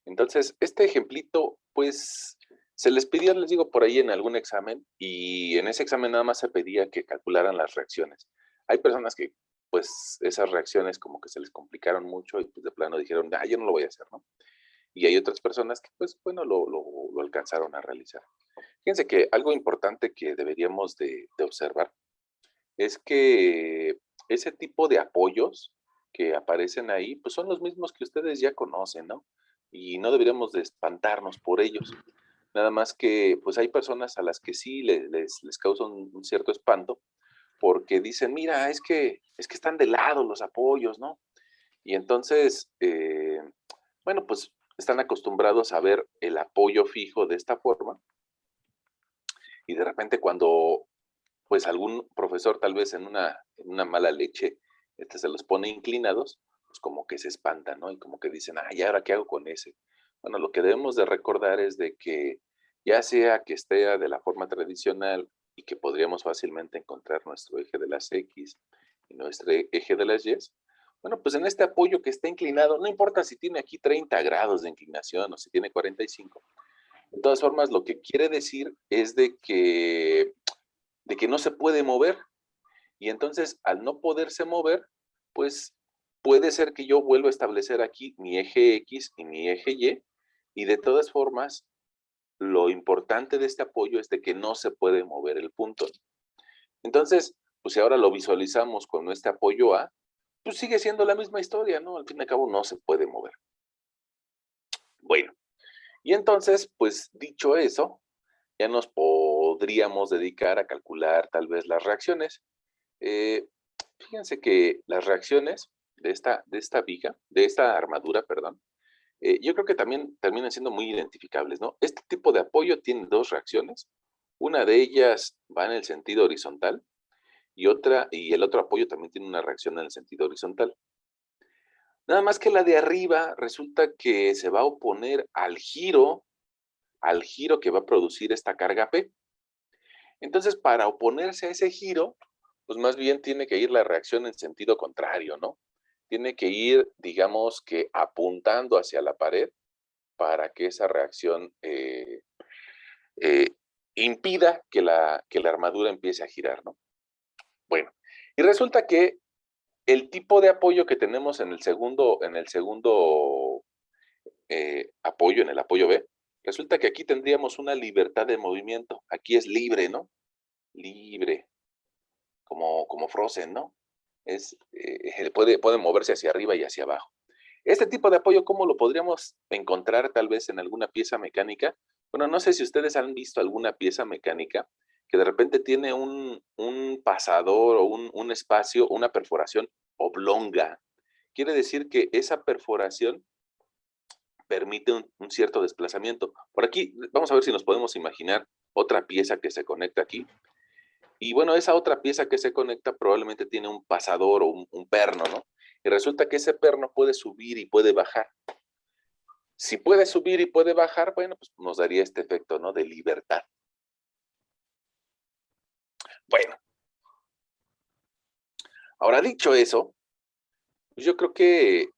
Entonces, este ejemplito, pues, se les pidió, les digo, por ahí en algún examen, y en ese examen nada más se pedía que calcularan las reacciones. Hay personas que, pues, esas reacciones como que se les complicaron mucho y, pues, de plano dijeron: "Ah, yo no lo voy a hacer", ¿no? Y hay otras personas que, pues, bueno, lo alcanzaron a realizar. Fíjense que algo importante que deberíamos de observar es que ese tipo de apoyos que aparecen ahí, pues, son los mismos que ustedes ya conocen, ¿no? Y no deberíamos de espantarnos por ellos. Nada más que, pues, hay personas a las que sí les causa un cierto espanto, porque dicen: "Mira, es que están de lado los apoyos", ¿no? Y entonces, bueno, pues, están acostumbrados a ver el apoyo fijo de esta forma, y de repente cuando, pues, algún profesor, tal vez en una mala leche, se los pone inclinados, pues, como que se espantan, ¿no? Y como que dicen: "Ay, ¿y ahora qué hago con ese?". Bueno, lo que debemos de recordar es de que, ya sea que esté de la forma tradicional y que podríamos fácilmente encontrar nuestro eje de las X y nuestro eje de las Y, bueno, pues, en este apoyo que está inclinado, no importa si tiene aquí 30 grados de inclinación o si tiene 45, de todas formas, lo que quiere decir es de que no se puede mover. Y entonces, al no poderse mover, pues puede ser que yo vuelva a establecer aquí mi eje X y mi eje y de todas formas, lo importante de este apoyo es de que no se puede mover el punto. Entonces, pues si ahora lo visualizamos con este apoyo A, pues sigue siendo la misma historia, ¿no? Al fin y al cabo no se puede mover. Bueno, y entonces, pues dicho eso, ya nos podríamos dedicar a calcular tal vez las reacciones. Eh, Fíjense que las reacciones de esta viga, de esta armadura, perdón, yo creo que también terminan siendo muy identificables, ¿no? Este tipo de apoyo tiene 2 reacciones. Una de ellas va en el sentido horizontal y el otro apoyo también tiene una reacción en el sentido horizontal. Nada más que la de arriba resulta que se va a oponer al giro que va a producir esta carga P. Entonces, para oponerse a ese giro, pues más bien tiene que ir la reacción en sentido contrario, ¿no? Tiene que ir, digamos que apuntando hacia la pared para que esa reacción eh, impida que la armadura empiece a girar, ¿no? Bueno, y resulta que el tipo de apoyo que tenemos en el segundo apoyo, en el apoyo B, resulta que aquí tendríamos una libertad de movimiento. Aquí es libre, ¿no? Libre. Como Frozen, ¿no? Puede moverse hacia arriba y hacia abajo. Este tipo de apoyo, ¿cómo lo podríamos encontrar tal vez en alguna pieza mecánica? Bueno, no sé si ustedes han visto alguna pieza mecánica que de repente tiene un pasador o un espacio, una perforación oblonga. Quiere decir que esa perforación permite un cierto desplazamiento. Por aquí, vamos a ver si nos podemos imaginar otra pieza que se conecta aquí. Y bueno, esa otra pieza que se conecta probablemente tiene un pasador o un perno, ¿no? Y resulta que ese perno puede subir y puede bajar. Si puede subir y puede bajar, bueno, pues nos daría este efecto, ¿no? De libertad. Bueno, ahora dicho eso, pues yo creo que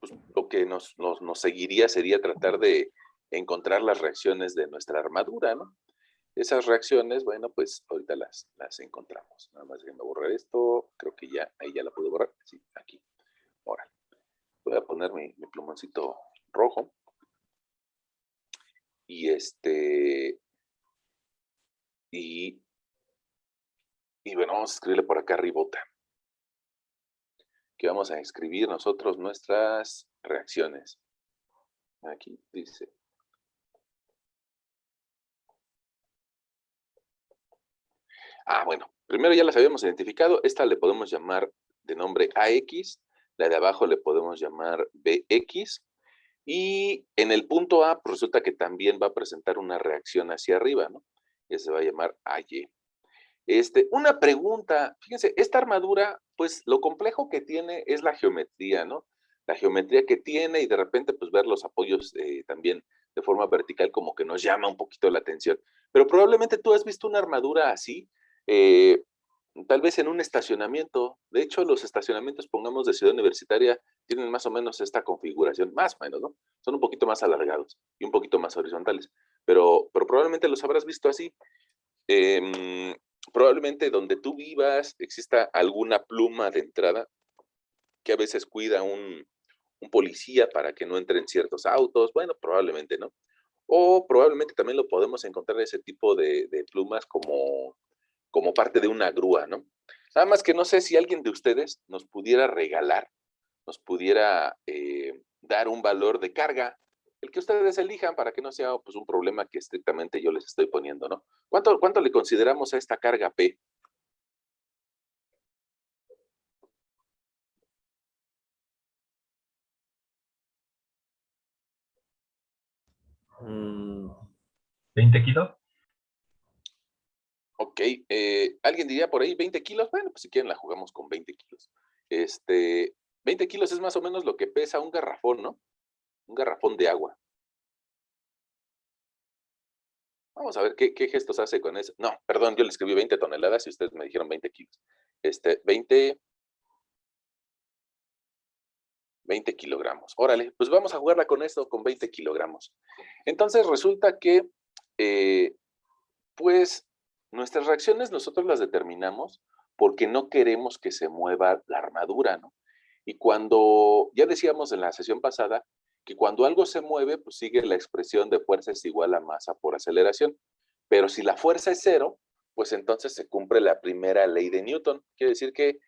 pues, lo que nos seguiría sería tratar de encontrar las reacciones de nuestra armadura, ¿no? Esas reacciones, bueno, pues ahorita las encontramos. Nada más déjenme borrar esto. Creo que ya, ahí ya la puedo borrar. Sí, aquí. Ahora. Voy a poner mi plumoncito rojo y y, y bueno, vamos a escribirle por acá arribota, que vamos a escribir nosotros nuestras reacciones. Aquí dice, bueno, primero ya las habíamos identificado, esta le podemos llamar de nombre AX, la de abajo le podemos llamar BX, y en el punto A, pues resulta que también va a presentar una reacción hacia arriba, ¿no? Que se va a llamar AY. Una pregunta, fíjense, esta armadura, pues lo complejo que tiene es la geometría, ¿no? La geometría que tiene y de repente, pues ver los apoyos también de forma vertical como que nos llama un poquito la atención. Pero probablemente tú has visto una armadura así, eh, tal vez en un estacionamiento. De hecho, los estacionamientos, pongamos, de Ciudad Universitaria, tienen más o menos esta configuración, más o menos, ¿no? son un poquito más alargados y un poquito más horizontales, pero probablemente los habrás visto así. Em, Probablemente donde tú vivas exista alguna pluma de entrada que a veces cuida un policía para que no entren ciertos autos, bueno, probablemente, ¿no? O probablemente también lo podemos encontrar ese tipo de plumas como parte de una grúa, ¿no? Nada más que no sé si alguien de ustedes nos pudiera regalar, nos pudiera dar un valor de carga, el que ustedes elijan para que no sea pues, un problema que estrictamente yo les estoy poniendo, ¿no? ¿Cuánto le consideramos a esta carga P? Mm, ¿20 kilos? Ok, ¿alguien diría por ahí 20 kilos? Bueno, pues si quieren la jugamos con 20 kilos. 20 kilos es más o menos lo que pesa un garrafón, ¿no? Un garrafón de agua. Vamos a ver qué gestos hace con eso. No, perdón, yo le escribí 20 toneladas y ustedes me dijeron 20 kilos. 20 kilogramos. Órale, pues vamos a jugarla con esto, con 20 kilogramos. Entonces resulta que, eh, pues, nuestras reacciones nosotros las determinamos porque no queremos que se mueva la armadura, ¿no? Y cuando, ya decíamos en la sesión pasada, que cuando algo se mueve, pues sigue la expresión de fuerza es igual a masa por aceleración. Pero si la fuerza es cero, pues entonces se cumple la primera ley de Newton. Quiere decir que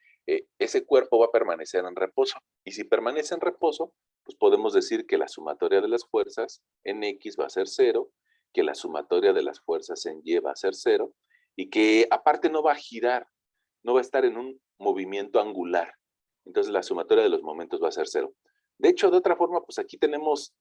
ese cuerpo va a permanecer en reposo. Y si permanece en reposo, pues podemos decir que la sumatoria de las fuerzas en X va a ser cero, que la sumatoria de las fuerzas en Y va a ser cero, y que aparte no va a girar, no va a estar en un movimiento angular. Entonces la sumatoria de los momentos va a ser cero. De hecho, de otra forma, pues aquí tenemos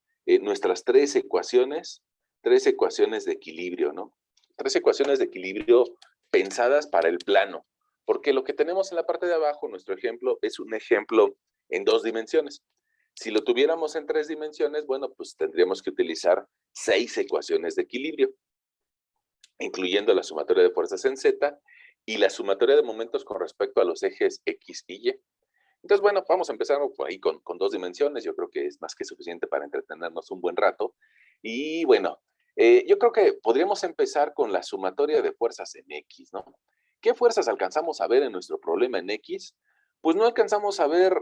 nuestras tres ecuaciones de equilibrio, ¿no? Tres ecuaciones de equilibrio pensadas para el plano, porque lo que tenemos en la parte de abajo, nuestro ejemplo, es un ejemplo en 2 dimensiones. Si lo tuviéramos en 3 dimensiones, bueno, pues tendríamos que utilizar 6 ecuaciones de equilibrio, incluyendo la sumatoria de fuerzas en Z y la sumatoria de momentos con respecto a los ejes X y Y. Entonces, bueno, vamos a empezar por ahí con 2 dimensiones. Yo creo que es más que suficiente para entretenernos un buen rato. Y bueno, yo creo que podríamos empezar con la sumatoria de fuerzas en X, ¿no? ¿Qué fuerzas alcanzamos a ver en nuestro problema en X? Pues no alcanzamos a ver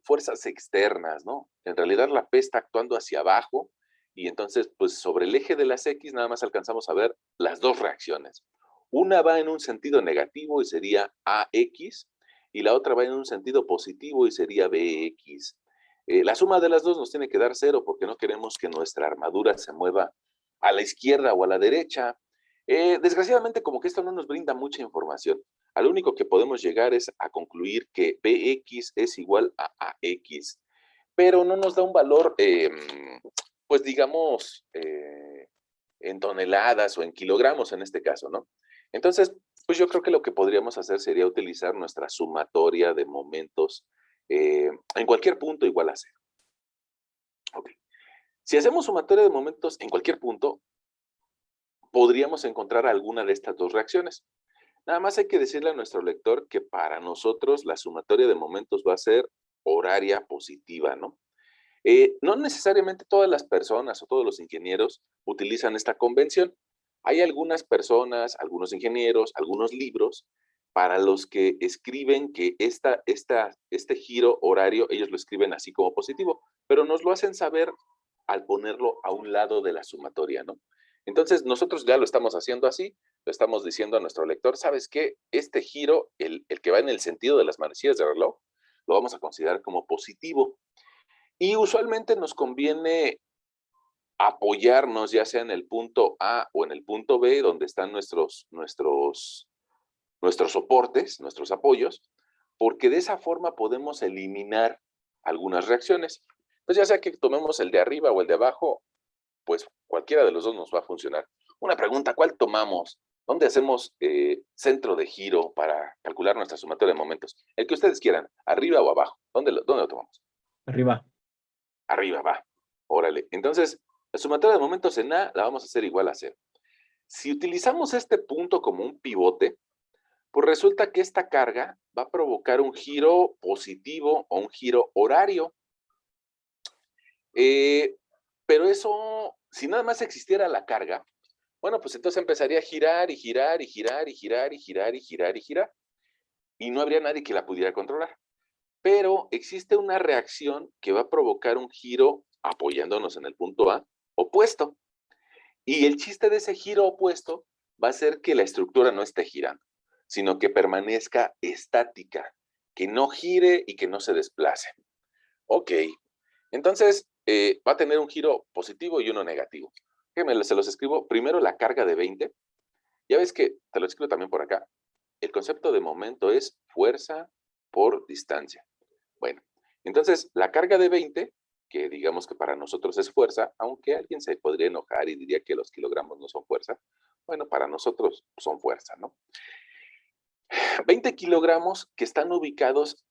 fuerzas externas, ¿no? En realidad la P está actuando hacia abajo y entonces, pues sobre el eje de las X nada más alcanzamos a ver las dos reacciones. Una va en un sentido negativo y sería AX, y la otra va en un sentido positivo y sería BX. La suma de las dos nos tiene que dar cero porque no queremos que nuestra armadura se mueva a la izquierda o a la derecha. Desgraciadamente, como que esto no nos brinda mucha información. Al único que podemos llegar es a concluir que BX es igual a AX, pero no nos da un valor, pues digamos, en toneladas o en kilogramos en este caso, ¿no? Entonces, pues yo creo que lo que podríamos hacer sería utilizar nuestra sumatoria de momentos en cualquier punto igual a cero. Ok. Si hacemos sumatoria de momentos en cualquier punto, podríamos encontrar alguna de estas dos reacciones. Nada más hay que decirle a nuestro lector que para nosotros la sumatoria de momentos va a ser horaria positiva, ¿no? No necesariamente todas las personas o todos los ingenieros utilizan esta convención. Hay algunas personas, algunos ingenieros, algunos libros para los que escriben que este giro horario, ellos lo escriben así como positivo, pero nos lo hacen saber al ponerlo a un lado de la sumatoria, ¿no? Entonces, nosotros ya lo estamos haciendo así, lo estamos diciendo a nuestro lector, ¿sabes qué? Este giro, el que va en el sentido de las manecillas del reloj, lo vamos a considerar como positivo. Y usualmente nos conviene apoyarnos ya sea en el punto A o en el punto B, donde están nuestros soportes, nuestros apoyos, porque de esa forma podemos eliminar algunas reacciones. Pues ya sea que tomemos el de arriba o el de abajo, pues cualquiera de los dos nos va a funcionar. Una pregunta, ¿cuál tomamos? ¿Dónde hacemos centro de giro para calcular nuestra sumatoria de momentos? El que ustedes quieran, arriba o abajo. ¿Dónde lo tomamos? Arriba. Arriba, va. Órale. Entonces, la sumatoria de momentos en A la vamos a hacer igual a cero. Si utilizamos este punto como un pivote, pues resulta que esta carga va a provocar un giro positivo o un giro horario. Pero eso, si nada más existiera la carga, bueno, pues entonces empezaría a girar y girar y girar y girar y girar y girar y girar. Y no habría nadie que la pudiera controlar. Pero existe una reacción que va a provocar un giro, apoyándonos en el punto A, opuesto. Y el chiste de ese giro opuesto va a ser que la estructura no esté girando, sino que permanezca estática, que no gire y que no se desplace. Ok, entonces va a tener un giro positivo y uno negativo. Déjenme, se los escribo. Primero la carga de 20. Ya ves que, te lo escribo también por acá, el concepto de momento es fuerza por distancia. Bueno, entonces la carga de 20, que digamos que para nosotros es fuerza, aunque alguien se podría enojar y diría que los kilogramos no son fuerza, bueno, para nosotros son fuerza, ¿no? 20 kilogramos que están ubicados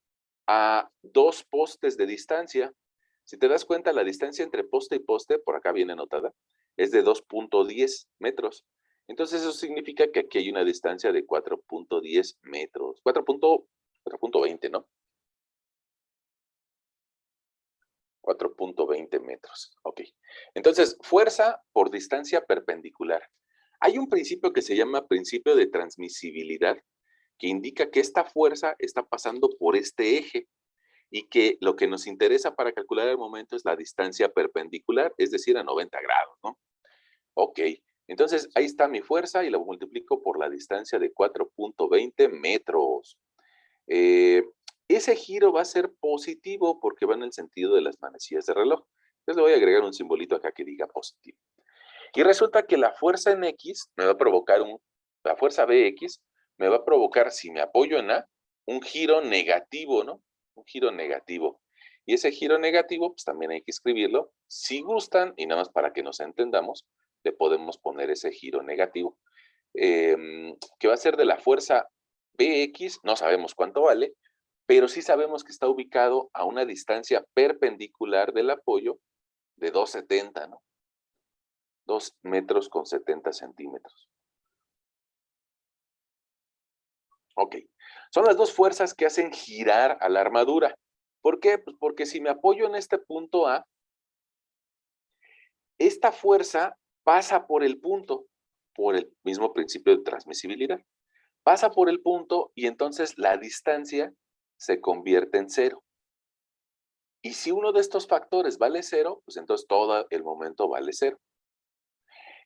a 2 postes de distancia. Si te das cuenta, la distancia entre poste y poste, por acá viene anotada, es de 2.10 metros. Entonces eso significa que aquí hay una distancia de 4.10 metros, 4.20, ¿no? 4.20 metros. Ok. Entonces, fuerza por distancia perpendicular. Hay un principio que se llama principio de transmisibilidad, que indica que esta fuerza está pasando por este eje y que lo que nos interesa para calcular el momento es la distancia perpendicular, es decir, a 90 grados, ¿no? Ok. Entonces, ahí está mi fuerza y la multiplico por la distancia de 4.20 metros. Eh, Ese giro va a ser positivo porque va en el sentido de las manecillas de reloj. Entonces le voy a agregar un simbolito acá que diga positivo. Y resulta que la fuerza en X me va a provocar la fuerza BX me va a provocar, si me apoyo en A, un giro negativo, ¿no? Un giro negativo. Y ese giro negativo, pues también hay que escribirlo. Si gustan, y nada más para que nos entendamos, le podemos poner ese giro negativo. Que va a ser de la fuerza BX, no sabemos cuánto vale, pero sí sabemos que está ubicado a una distancia perpendicular del apoyo de 2,70, ¿no? 2 metros con 70 centímetros. Ok. Son las dos fuerzas que hacen girar a la armadura. ¿Por qué? Pues porque si me apoyo en este punto A, esta fuerza pasa por el punto, por el mismo principio de transmisibilidad. Pasa por el punto y entonces la distancia se convierte en cero. Y si uno de estos factores vale cero, pues entonces todo el momento vale cero.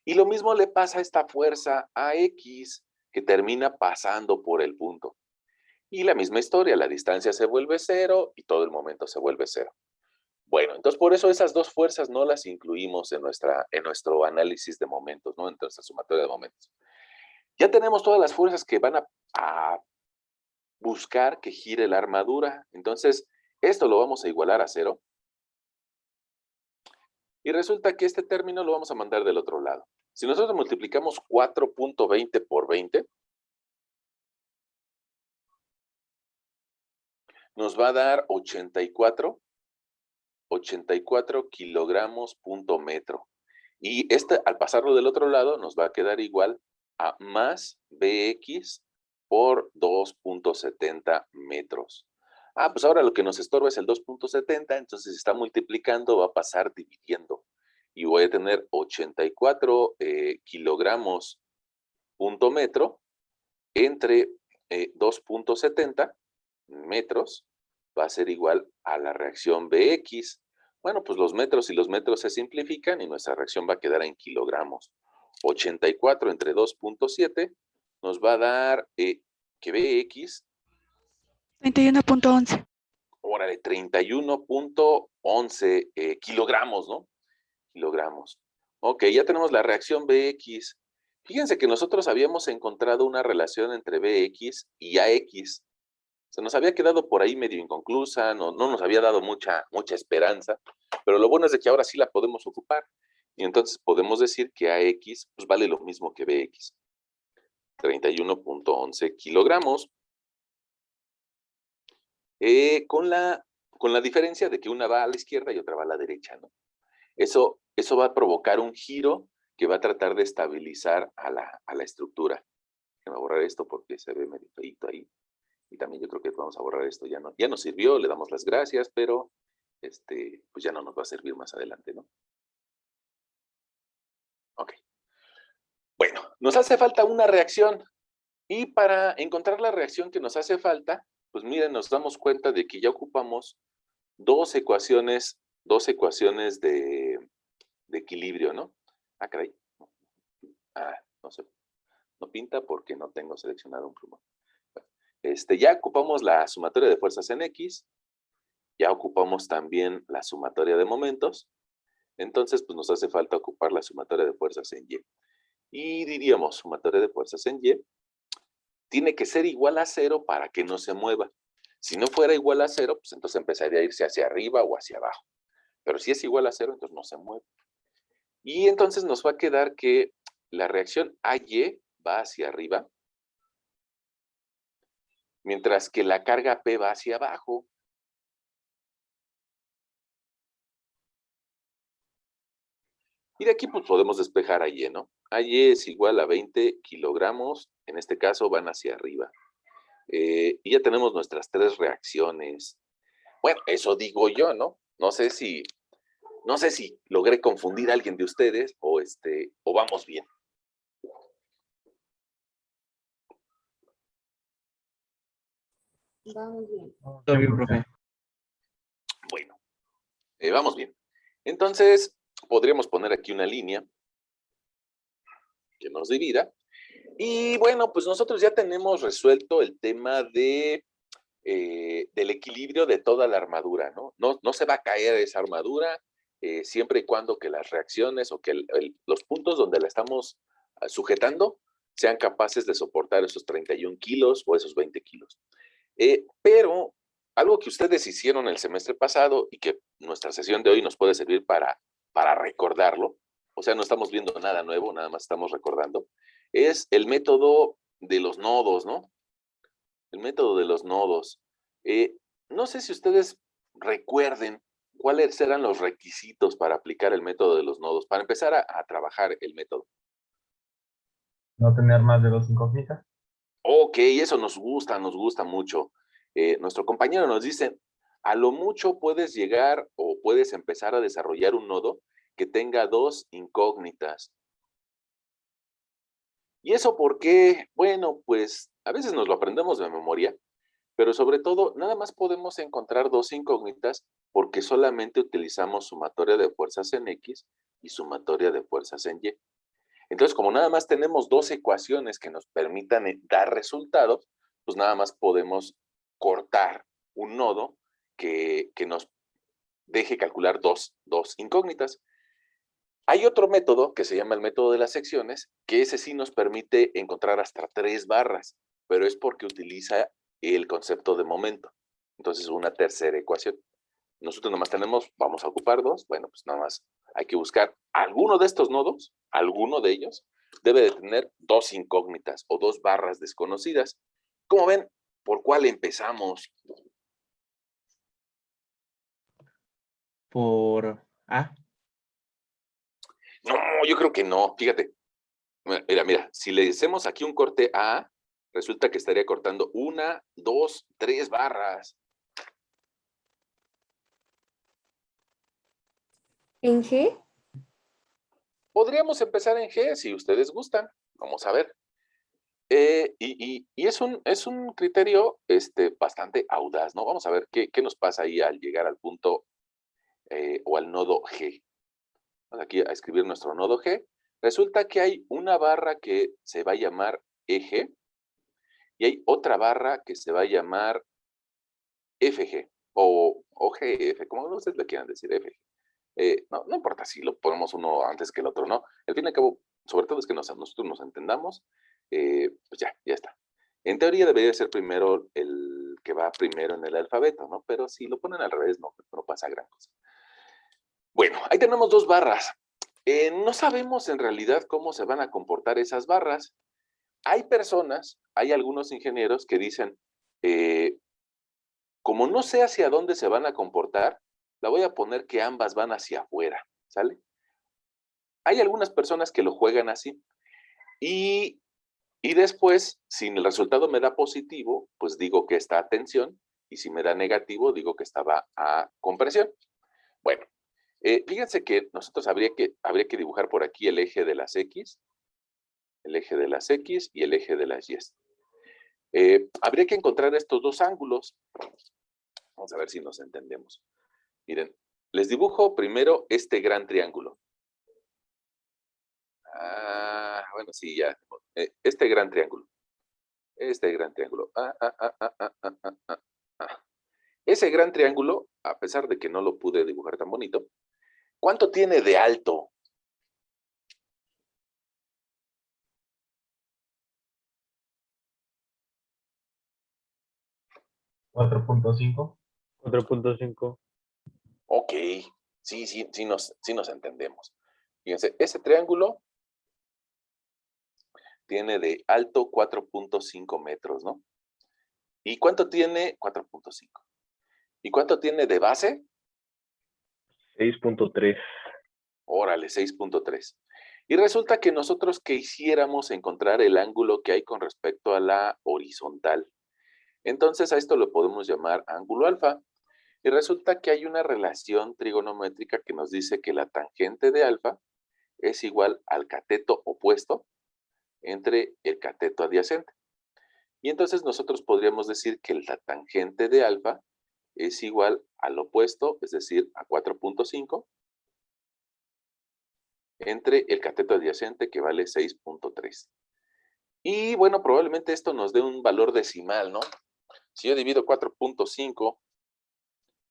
Y lo mismo le pasa a esta fuerza AX, que termina pasando por el punto. Y la misma historia, la distancia se vuelve cero y todo el momento se vuelve cero. Bueno, entonces por eso esas dos fuerzas no las incluimos en nuestro análisis de momentos, ¿no? En nuestra sumatoria de momentos. Ya tenemos todas las fuerzas que van a buscar que gire la armadura. Entonces, esto lo vamos a igualar a cero. Y resulta que este término lo vamos a mandar del otro lado. Si nosotros multiplicamos 4.20 por 20, nos va a dar 84 kilogramos punto metro. Y este, al pasarlo del otro lado, nos va a quedar igual a más BX por 2.70 metros. Ah, pues ahora lo que nos estorba es el 2.70, entonces si está multiplicando, va a pasar dividiendo. Y voy a tener 84 kilogramos punto metro entre 2.70 metros va a ser igual a la reacción BX. Bueno, pues los metros y los metros se simplifican y nuestra reacción va a quedar en kilogramos. 84 entre 2.7 nos va a dar que BX, 31.11. ahora de 31.11 kilogramos, ¿no? Kilogramos. Ok, ya tenemos la reacción BX. Fíjense que nosotros habíamos encontrado una relación entre BX y AX. Se nos había quedado por ahí medio inconclusa, no nos había dado mucha esperanza, pero lo bueno es de que ahora sí la podemos ocupar. Y entonces podemos decir que AX pues vale lo mismo que BX. 31.11 kilogramos. Con la diferencia de que una va a la izquierda y otra va a la derecha, ¿no? Eso va a provocar un giro que va a tratar de estabilizar a la estructura. Déjame borrar esto porque se ve medio feito ahí. Y también yo creo que vamos a borrar esto. Ya nos sirvió, le damos las gracias, pero pues ya no nos va a servir más adelante, ¿no? Ok. Bueno, nos hace falta una reacción. Y para encontrar la reacción que nos hace falta, pues miren, nos damos cuenta de que ya ocupamos dos ecuaciones de equilibrio, ¿no? Ah, caray. No sé, no pinta porque no tengo seleccionado un plumón. Bueno, ya ocupamos la sumatoria de fuerzas en X, ya ocupamos también la sumatoria de momentos, entonces pues nos hace falta ocupar la sumatoria de fuerzas en Y. Y diríamos, sumatoria de fuerzas en Y tiene que ser igual a 0 para que no se mueva. Si no fuera igual a 0, pues entonces empezaría a irse hacia arriba o hacia abajo. Pero si es igual a 0, entonces no se mueve. Y entonces nos va a quedar que la reacción AY va hacia arriba, mientras que la carga P va hacia abajo. Y de aquí pues podemos despejar a Y, ¿no? AY es igual a 20 kilogramos, en este caso van hacia arriba. Y ya tenemos nuestras tres reacciones. Bueno, eso digo yo, ¿no? No sé si logré confundir a alguien de ustedes o vamos bien. Vamos bien. Todo bien, profe. Bueno, vamos bien. Entonces, podríamos poner aquí una línea que nos divida. Y bueno, pues nosotros ya tenemos resuelto el tema del equilibrio de toda la armadura, ¿no? No se va a caer esa armadura siempre y cuando que las reacciones o que los puntos donde la estamos sujetando sean capaces de soportar esos 31 kilos o esos 20 kilos. Pero algo que ustedes hicieron el semestre pasado y que nuestra sesión de hoy nos puede servir para recordarlo, o sea, no estamos viendo nada nuevo, nada más estamos recordando, es el método de los nodos, ¿no? El método de los nodos. No sé si ustedes recuerden cuáles eran los requisitos para aplicar el método de los nodos, para empezar a trabajar el método. No tener más de 2 incógnitas. Ok, eso nos gusta mucho. Nuestro compañero nos dice, a lo mucho puedes llegar o puedes empezar a desarrollar un nodo que tenga 2 incógnitas. ¿Y eso por qué? Bueno, pues a veces nos lo aprendemos de memoria, pero sobre todo nada más podemos encontrar 2 incógnitas porque solamente utilizamos sumatoria de fuerzas en X y sumatoria de fuerzas en Y. Entonces, como nada más tenemos 2 ecuaciones que nos permitan dar resultados, pues nada más podemos cortar un nodo que nos deje calcular dos incógnitas. Hay otro método que se llama el método de las secciones, que ese sí nos permite encontrar hasta 3 barras, pero es porque utiliza el concepto de momento. Entonces, una tercera ecuación. Nosotros nomás tenemos, vamos a ocupar 2, bueno, pues nada más hay que buscar alguno de estos nodos, alguno de ellos, debe de tener 2 incógnitas o 2 barras desconocidas. Como ven, ¿por cuál empezamos? Por A. No, yo creo que no, fíjate. Mira, si le hacemos aquí un corte A, resulta que estaría cortando 1, 2, 3 barras. ¿En G? Podríamos empezar en G si ustedes gustan. Vamos a ver. Y es un criterio bastante audaz, ¿no? Vamos a ver qué nos pasa ahí al llegar al punto o al nodo G. Vamos aquí a escribir nuestro nodo G. Resulta que hay una barra que se va a llamar eje y hay otra barra que se va a llamar FG o GF, como ustedes le quieran decir, FG. No importa si lo ponemos uno antes que el otro, ¿no? Al fin y al cabo, sobre todo es que nosotros nos entendamos, pues ya está. En teoría debería ser primero el que va primero en el alfabeto, ¿no? Pero si lo ponen al revés, no pasa gran cosa. Bueno, ahí tenemos 2 barras. No sabemos en realidad cómo se van a comportar esas barras. Hay algunos ingenieros que dicen, como no sé hacia dónde se van a comportar, la voy a poner que ambas van hacia afuera, ¿sale? Hay algunas personas que lo juegan así y después, si el resultado me da positivo, pues digo que está a tensión y si me da negativo, digo que estaba a compresión. Bueno, Fíjense que nosotros habría que dibujar por aquí el eje de las X, el eje de las X y el eje de las Y. Habría que encontrar estos dos ángulos. Vamos a ver si nos entendemos. Miren, les dibujo primero este gran triángulo. Bueno, sí, ya. Este gran triángulo. Este gran triángulo. Ese gran triángulo, a pesar de que no lo pude dibujar tan bonito, ¿cuánto tiene de alto? ¿4.5? 4.5. Ok, sí nos entendemos. Fíjense, ese triángulo tiene de alto 4.5 metros, ¿no? ¿Y cuánto tiene? 4.5. ¿Y cuánto tiene de base? 6.3. Órale, 6.3. Y resulta que nosotros quisiéramos encontrar el ángulo que hay con respecto a la horizontal. Entonces a esto lo podemos llamar ángulo alfa. Y resulta que hay una relación trigonométrica que nos dice que la tangente de alfa es igual al cateto opuesto entre el cateto adyacente. Y entonces nosotros podríamos decir que la tangente de alfa es igual al opuesto, es decir, a 4.5, entre el cateto adyacente que vale 6.3. Y bueno, probablemente esto nos dé un valor decimal, ¿no? Si yo divido 4.5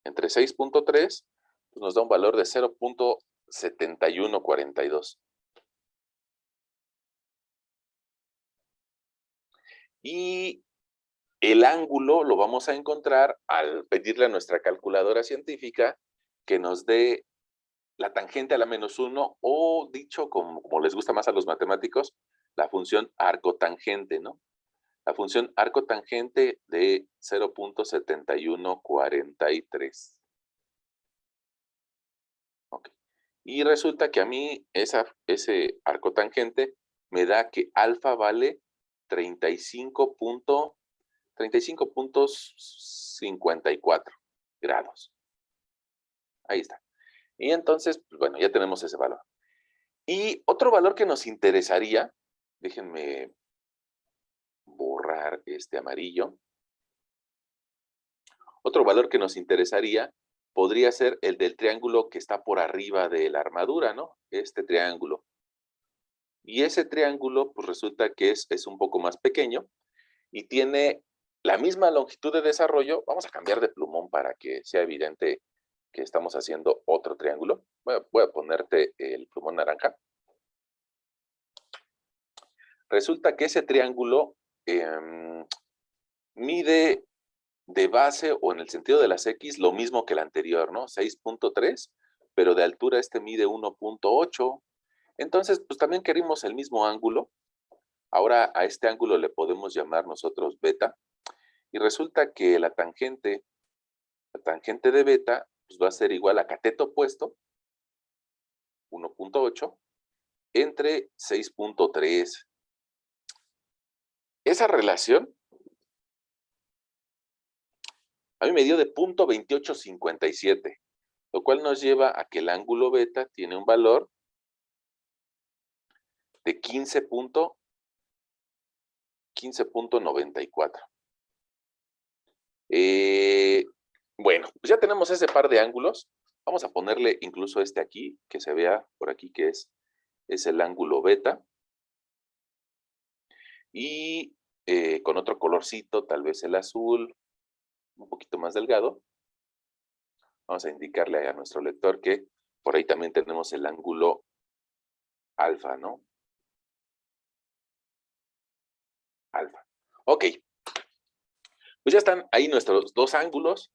entre 6.3, pues nos da un valor de 0.7142. Y el ángulo lo vamos a encontrar al pedirle a nuestra calculadora científica que nos dé la tangente a la -1, o dicho como les gusta más a los matemáticos, la función arcotangente, ¿no? La función arcotangente de 0.7143. Ok. Y resulta que a mí ese arcotangente me da que alfa vale 35.54 grados. Ahí está. Y entonces, pues bueno, ya tenemos ese valor. Y otro valor que nos interesaría, déjenme borrar este amarillo. Otro valor que nos interesaría podría ser el del triángulo que está por arriba de la armadura, ¿no? Este triángulo. Y ese triángulo, pues resulta que es un poco más pequeño y tiene la misma longitud de desarrollo. Vamos a cambiar de plumón para que sea evidente que estamos haciendo otro triángulo. Voy a ponerte el plumón naranja. Resulta que ese triángulo mide de base o en el sentido de las X lo mismo que el anterior, ¿no? 6.3, pero de altura este mide 1.8. Entonces, pues también queremos el mismo ángulo. Ahora a este ángulo le podemos llamar nosotros beta. Y resulta que la tangente de beta, pues va a ser igual a cateto opuesto, 1.8, entre 6.3. Esa relación a mí me dio de 0.2857, lo cual nos lleva a que el ángulo beta tiene un valor de 15.94. Bueno, pues ya tenemos ese par de ángulos. Vamos a ponerle incluso este aquí, que se vea por aquí que es el ángulo beta. Y con otro colorcito, tal vez el azul, un poquito más delgado. Vamos a indicarle a nuestro lector que por ahí también tenemos el ángulo alfa, ¿no? Alfa. Ok. Pues ya están ahí nuestros dos ángulos.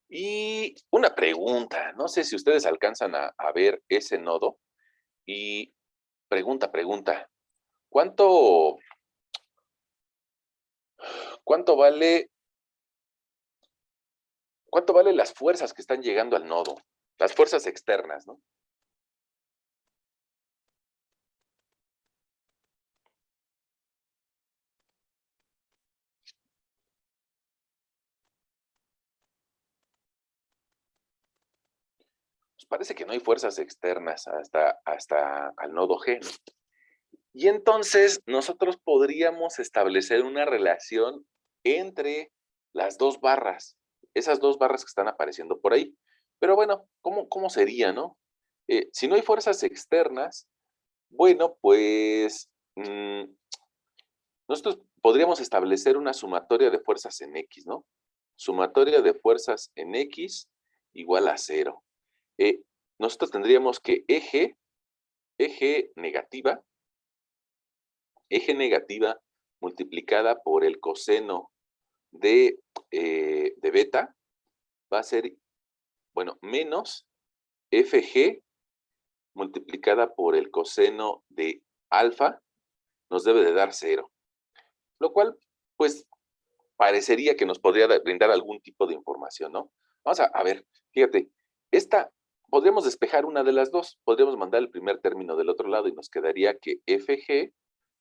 Y una pregunta, no sé si ustedes alcanzan a ver ese nodo. Y pregunta, ¿cuánto vale, las fuerzas que están llegando al nodo? Las fuerzas externas, ¿no? pues parece que no hay fuerzas externas hasta al nodo G, ¿no? Y entonces nosotros podríamos establecer una relación entre las 2 barras, esas 2 barras que están apareciendo por ahí. Pero bueno, ¿cómo sería, no? Si no hay fuerzas externas, bueno, pues, nosotros podríamos establecer una sumatoria de fuerzas en X, ¿no? Sumatoria de fuerzas en X igual a 0. Eh, nosotros tendríamos que eje negativa multiplicada por el coseno de beta va a ser, bueno, menos FG multiplicada por el coseno de alfa nos debe de dar 0, lo cual, pues, parecería que nos podría brindar algún tipo de información, ¿no? Vamos a ver, fíjate, esta podríamos despejar una de las dos, podríamos mandar el primer término del otro lado y nos quedaría que FG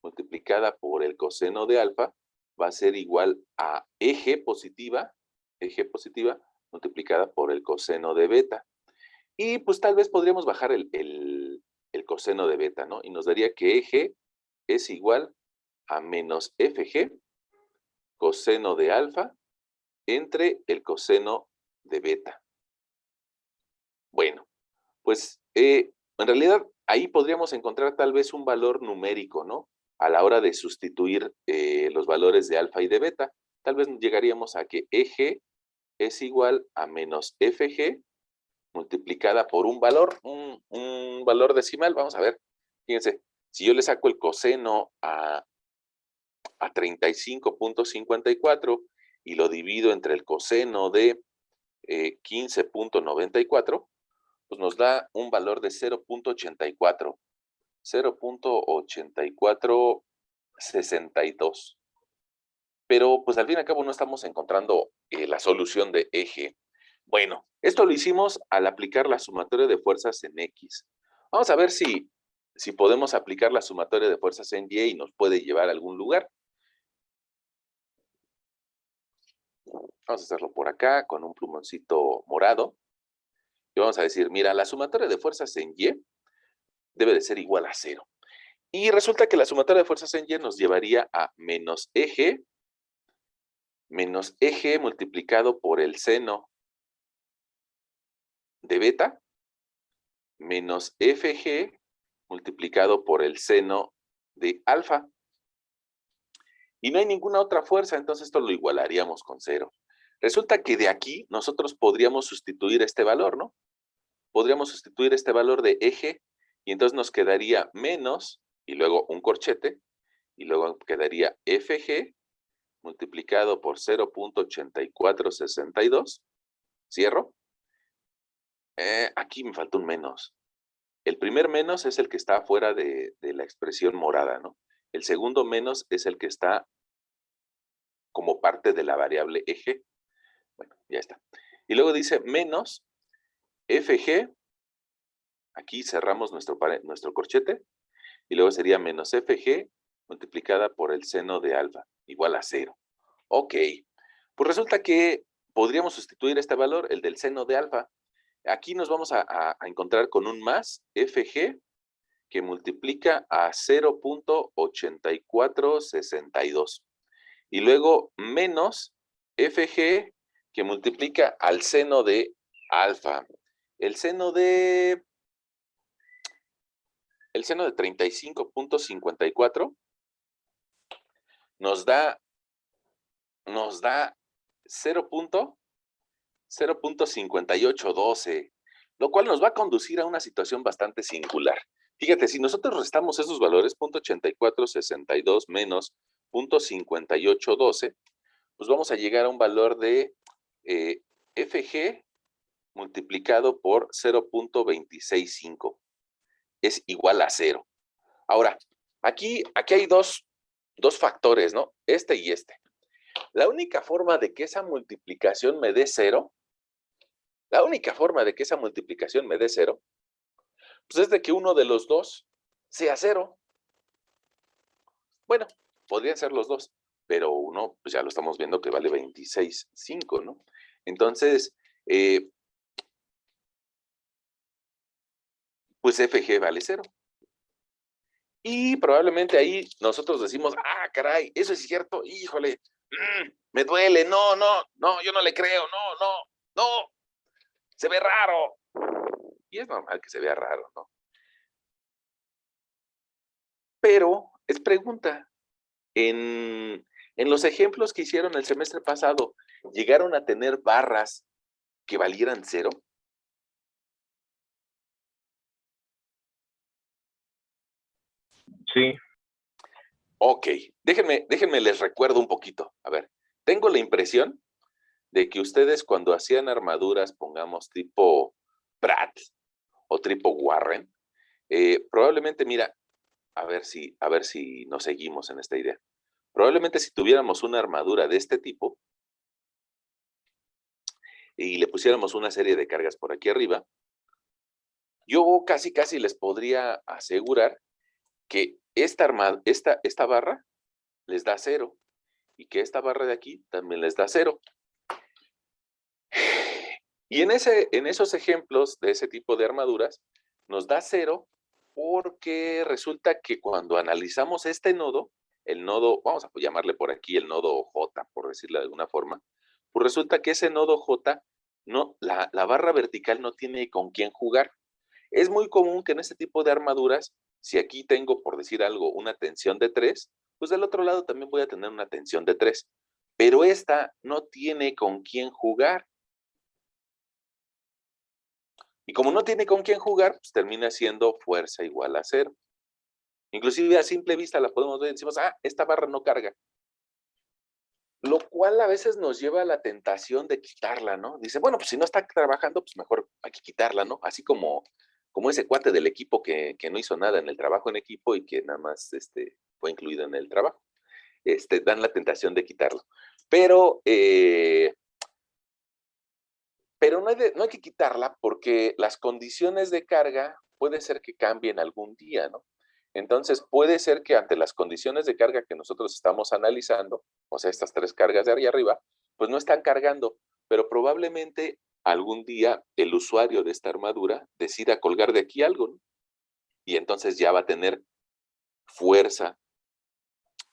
multiplicada por el coseno de alfa va a ser igual a eje positiva multiplicada por el coseno de beta. Y pues tal vez podríamos bajar el coseno de beta, ¿no? Y nos daría que eje es igual a menos FG coseno de alfa entre el coseno de beta. Bueno, pues en realidad ahí podríamos encontrar tal vez un valor numérico, ¿no? A la hora de sustituir los valores de alfa y de beta. Tal vez llegaríamos a que eje es igual a menos FG multiplicada por un valor decimal. Vamos a ver, fíjense, si yo le saco el coseno a 35.54 y lo divido entre el coseno de 15.94, pues nos da un valor de 0.84, 0.8462. Pero pues al fin y al cabo no estamos encontrando la solución de eje. Bueno, esto lo hicimos al aplicar la sumatoria de fuerzas en X. Vamos a ver si podemos aplicar la sumatoria de fuerzas en Y y nos puede llevar a algún lugar. Vamos a hacerlo por acá con un plumoncito morado. Y vamos a decir, mira, la sumatoria de fuerzas en Y debe de ser igual a 0. Y resulta que la sumatoria de fuerzas en Y nos llevaría a menos eje multiplicado por el seno de beta menos FG multiplicado por el seno de alfa. Y no hay ninguna otra fuerza, entonces esto lo igualaríamos con 0. Resulta que de aquí nosotros podríamos sustituir este valor, ¿no? Podríamos sustituir este valor de eje y entonces nos quedaría menos y luego un corchete y luego quedaría FG multiplicado por 0.8462. Cierro. Aquí me falta un menos. El primer menos es el que está fuera de la expresión morada, ¿no? El segundo menos es el que está como parte de la variable eje. Bueno, ya está. Y luego dice menos FG, aquí cerramos nuestro corchete, y luego sería menos FG multiplicada por el seno de alfa, igual a 0. Ok, pues resulta que podríamos sustituir este valor, el del seno de alfa. Aquí nos vamos a encontrar con un más FG que multiplica a 0.8462. Y luego menos FG que multiplica al seno de alfa. El seno de 35.54 nos da 0.5812, lo cual nos va a conducir a una situación bastante singular. Fíjate, si nosotros restamos esos valores, 0.8462 menos 0.5812, pues vamos a llegar a un valor de FG multiplicado por 0.265. Es igual a 0. Ahora, aquí hay dos factores, ¿no? Este y este. La única forma de que esa multiplicación me dé 0, pues es de que uno de los dos sea 0. Bueno, podrían ser los dos, pero uno, pues ya lo estamos viendo que vale 26.5, ¿no? Entonces, pues FG vale 0. Y probablemente ahí nosotros decimos, ah, caray, eso es cierto, híjole, me duele, no, yo no le creo, no, se ve raro. Y es normal que se vea raro, ¿no? Pero es pregunta, en los ejemplos que hicieron el semestre pasado, ¿llegaron a tener barras que valieran 0? Sí. Ok, déjenme les recuerdo un poquito. A ver, tengo la impresión de que ustedes cuando hacían armaduras, pongamos tipo Pratt o tipo Warren, probablemente, mira, a ver si nos seguimos en esta idea. Probablemente si tuviéramos una armadura de este tipo y le pusiéramos una serie de cargas por aquí arriba, yo casi les podría asegurar que esta barra les da 0 y que esta barra de aquí también les da 0. Y en esos ejemplos de ese tipo de armaduras, nos da 0 porque resulta que cuando analizamos este nodo, el nodo, vamos a llamarle por aquí el nodo J, por decirlo de alguna forma, pues resulta que ese nodo J, no, la barra vertical no tiene con quién jugar. Es muy común que en este tipo de armaduras, si aquí tengo, por decir algo, una tensión de 3, pues del otro lado también voy a tener una tensión de 3. Pero esta no tiene con quién jugar. Y como no tiene con quién jugar, pues termina siendo fuerza igual a 0. Inclusive a simple vista la podemos ver y decimos, ah, esta barra no carga. Lo cual a veces nos lleva a la tentación de quitarla, ¿no? Dice, bueno, pues si no está trabajando, pues mejor hay que quitarla, ¿no? Así como ese cuate del equipo que no hizo nada en el trabajo en equipo y que nada más fue incluido en el trabajo. Dan la tentación de quitarlo. Pero no hay que quitarla porque las condiciones de carga puede ser que cambien algún día, ¿no? Entonces, puede ser que ante las condiciones de carga que nosotros estamos analizando, o sea, estas 3 cargas de ahí arriba, pues no están cargando, pero probablemente algún día el usuario de esta armadura decida colgar de aquí algo, ¿no? Y entonces ya va a tener fuerza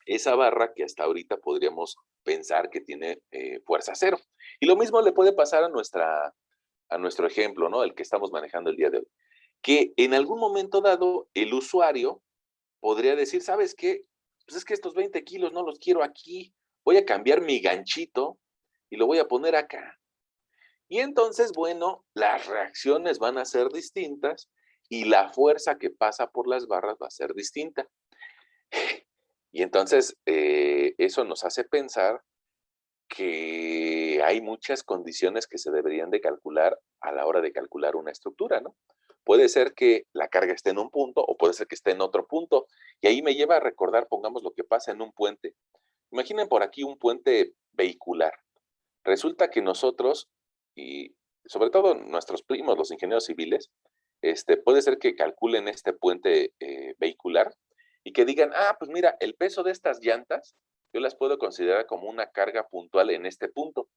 esa barra que hasta ahorita podríamos pensar que tiene fuerza 0. Y lo mismo le puede pasar a nuestro ejemplo, ¿no? El que estamos manejando el día de hoy. Que en algún momento dado el usuario podría decir, ¿sabes qué? Pues es que estos 20 kilos no los quiero aquí, voy a cambiar mi ganchito y lo voy a poner acá. Y entonces, bueno, las reacciones van a ser distintas y la fuerza que pasa por las barras va a ser distinta. Y entonces, eso nos hace pensar que hay muchas condiciones que se deberían de calcular a la hora de calcular una estructura, ¿no? Puede ser que la carga esté en un punto o puede ser que esté en otro punto. Y ahí me lleva a recordar, pongamos lo que pasa en un puente. Imaginen por aquí un puente vehicular. Resulta que nosotros, y sobre todo nuestros primos, los ingenieros civiles, puede ser que calculen este puente vehicular y que digan, ah, pues mira, el peso de estas llantas, yo las puedo considerar como una carga puntual en este punto.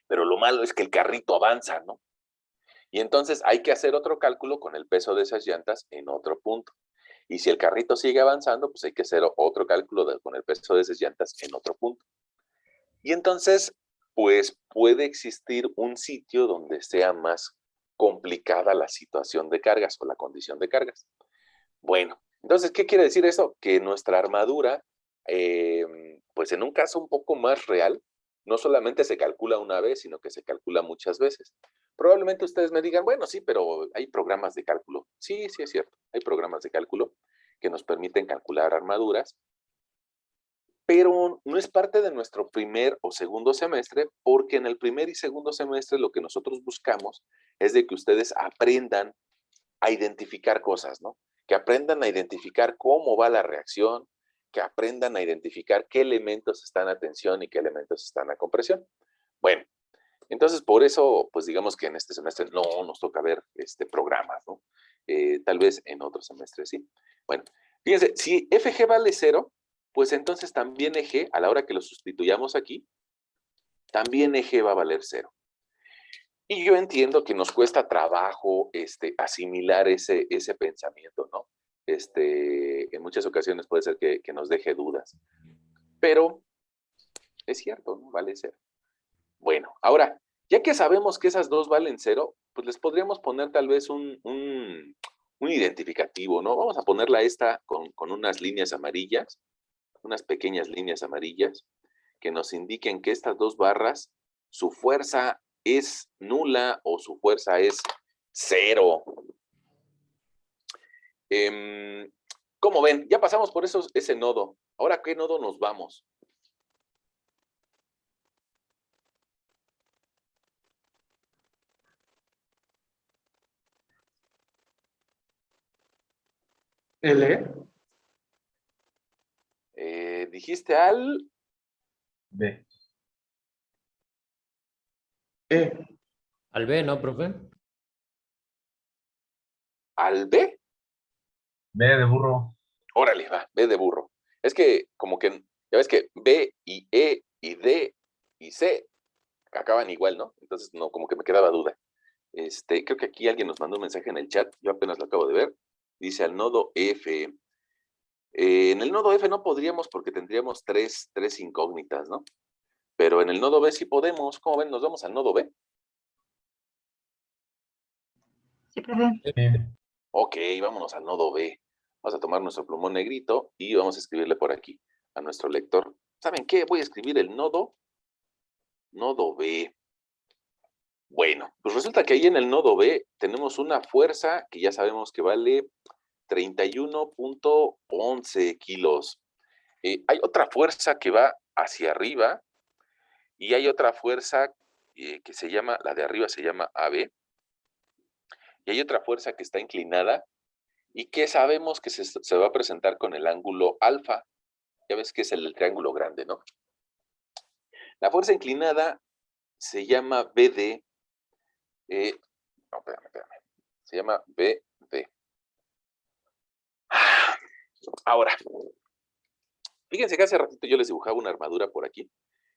Pero lo malo es que el carrito avanza, ¿no? Y entonces hay que hacer otro cálculo con el peso de esas llantas en otro punto. Y si el carrito sigue avanzando, pues hay que hacer otro cálculo con el peso de esas llantas en otro punto. Y entonces, pues puede existir un sitio donde sea más complicada la situación de cargas o la condición de cargas. Bueno, entonces, ¿qué quiere decir eso? Que nuestra armadura, pues en un caso un poco más real, no solamente se calcula una vez, sino que se calcula muchas veces. Probablemente ustedes me digan, bueno, sí, pero hay programas de cálculo. Sí, sí es cierto, hay programas de cálculo que nos permiten calcular armaduras, pero no es parte de nuestro primer o segundo semestre, porque en el primer y segundo semestre lo que nosotros buscamos es de que ustedes aprendan a identificar cosas, ¿no? Que aprendan a identificar cómo va la reacción, que aprendan a identificar qué elementos están a tensión y qué elementos están a compresión. Bueno, entonces por eso, pues digamos que en este semestre no nos toca ver programas, ¿no? Tal vez en otro semestre sí. Bueno, fíjense, si FG vale 0, pues entonces también EG, a la hora que lo sustituyamos aquí, también EG va a valer 0. Y yo entiendo que nos cuesta trabajo asimilar ese pensamiento, ¿no? En muchas ocasiones puede ser que nos deje dudas, pero es cierto, ¿no? Vale cero. Bueno, ahora, ya que sabemos que esas dos valen cero, pues les podríamos poner tal vez un identificativo, ¿no? Vamos a ponerla esta con unas líneas amarillas, unas pequeñas líneas amarillas, que nos indiquen que estas dos barras, su fuerza es nula o su fuerza es cero. ¿Cómo ven? Ya pasamos por ese nodo. ¿Ahora a qué nodo nos vamos? L, Dijiste al B. E, Al B, ¿no, profe? B. B de burro. Órale, va, B de burro. Es que como que, ya ves que B y E y D y C acaban igual, ¿no? Entonces, no, como que me quedaba duda. Creo que aquí alguien nos mandó un mensaje en el chat, yo apenas lo acabo de ver. Dice al nodo F. En el nodo F no podríamos porque tendríamos tres incógnitas, ¿no? Pero en el nodo B sí podemos. ¿Cómo ven? Nos vamos al nodo B. Sí, profe. Sí. Ok, vámonos al nodo B. Vamos a tomar nuestro plumón negrito y vamos a escribirle por aquí a nuestro lector. ¿Saben qué? Voy a escribir el nodo B. Bueno, pues resulta que ahí en el nodo B tenemos una fuerza que ya sabemos que vale 31.11 kilos. Hay otra fuerza que va hacia arriba y hay otra fuerza que se llama, la de arriba se llama AB, y hay otra fuerza que está inclinada y que sabemos que se va a presentar con el ángulo alfa. Ya ves que es el del triángulo grande, ¿no? La fuerza inclinada se llama BD. No, espérame. Se llama BD. Ahora, fíjense que hace ratito yo les dibujaba una armadura por aquí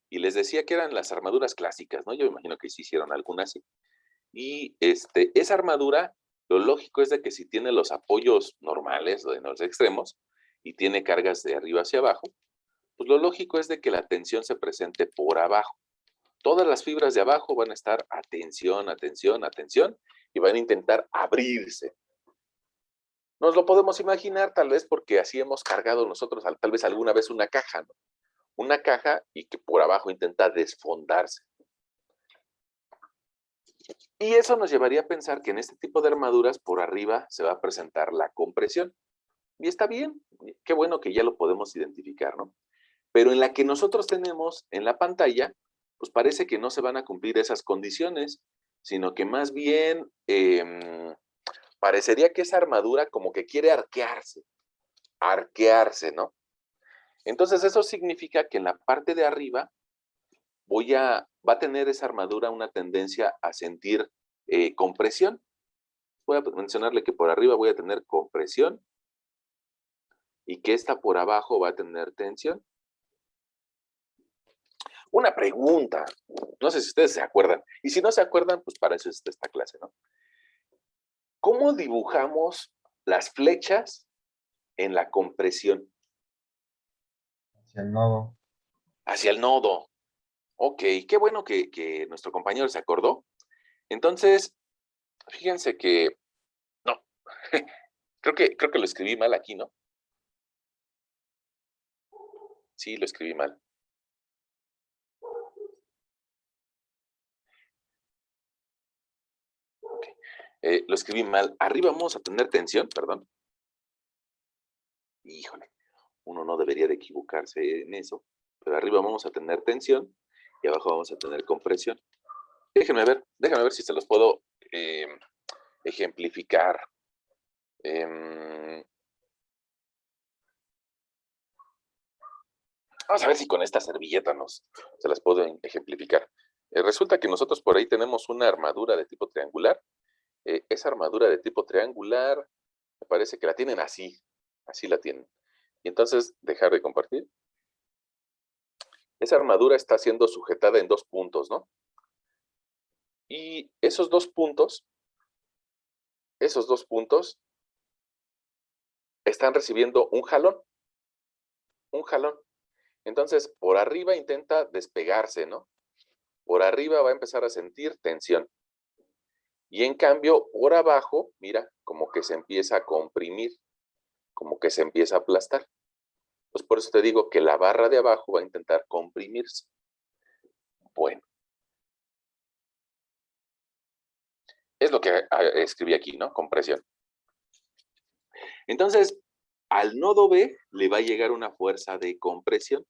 y les decía que eran las armaduras clásicas, ¿no? Yo me imagino que sí hicieron algunas así. Y esa armadura, lo lógico es de que si tiene los apoyos normales o en los extremos y tiene cargas de arriba hacia abajo, pues lo lógico es de que la tensión se presente por abajo. Todas las fibras de abajo van a estar atención y van a intentar abrirse. Nos lo podemos imaginar tal vez porque así hemos cargado nosotros tal vez alguna vez una caja, ¿no? Una caja y que por abajo intenta desfondarse. Y eso nos llevaría a pensar que en este tipo de armaduras por arriba se va a presentar la compresión. Y está bien, qué bueno que ya lo podemos identificar, ¿no? Pero en la que nosotros tenemos en la pantalla, pues parece que no se van a cumplir esas condiciones, sino que más bien parecería que esa armadura como que quiere arquearse, ¿no? Entonces eso significa que en la parte de arriba va a tener esa armadura una tendencia a sentir compresión. Voy a mencionarle que por arriba voy a tener compresión y que esta por abajo va a tener tensión. Una pregunta, no sé si ustedes se acuerdan, y si no se acuerdan, pues para eso es esta clase, ¿no? ¿Cómo dibujamos las flechas en la compresión? Hacia el nodo. Hacia el nodo. Ok, qué bueno que nuestro compañero se acordó. Entonces, fíjense que, no, creo que lo escribí mal aquí, ¿no? Sí, lo escribí mal. Okay. Lo escribí mal. Arriba vamos a tener tensión, perdón. Híjole, uno no debería de equivocarse en eso. Pero arriba vamos a tener tensión y abajo vamos a tener compresión. Déjenme ver si se los puedo ejemplificar. Vamos a ver si con esta servilleta se las puedo ejemplificar. Resulta que nosotros por ahí tenemos una armadura de tipo triangular. Esa armadura de tipo triangular, me parece que la tienen así la tienen. Y entonces, dejar de compartir. Esa armadura está siendo sujetada en dos puntos, ¿no? Y esos dos puntos están recibiendo un jalón. Entonces, por arriba intenta despegarse, ¿no? Por arriba va a empezar a sentir tensión. Y en cambio, por abajo, mira, como que se empieza a comprimir, como que se empieza a aplastar. Pues por eso te digo que la barra de abajo va a intentar comprimirse. Bueno. Es lo que escribí aquí, ¿no? Compresión. Entonces, al nodo B le va a llegar una fuerza de compresión,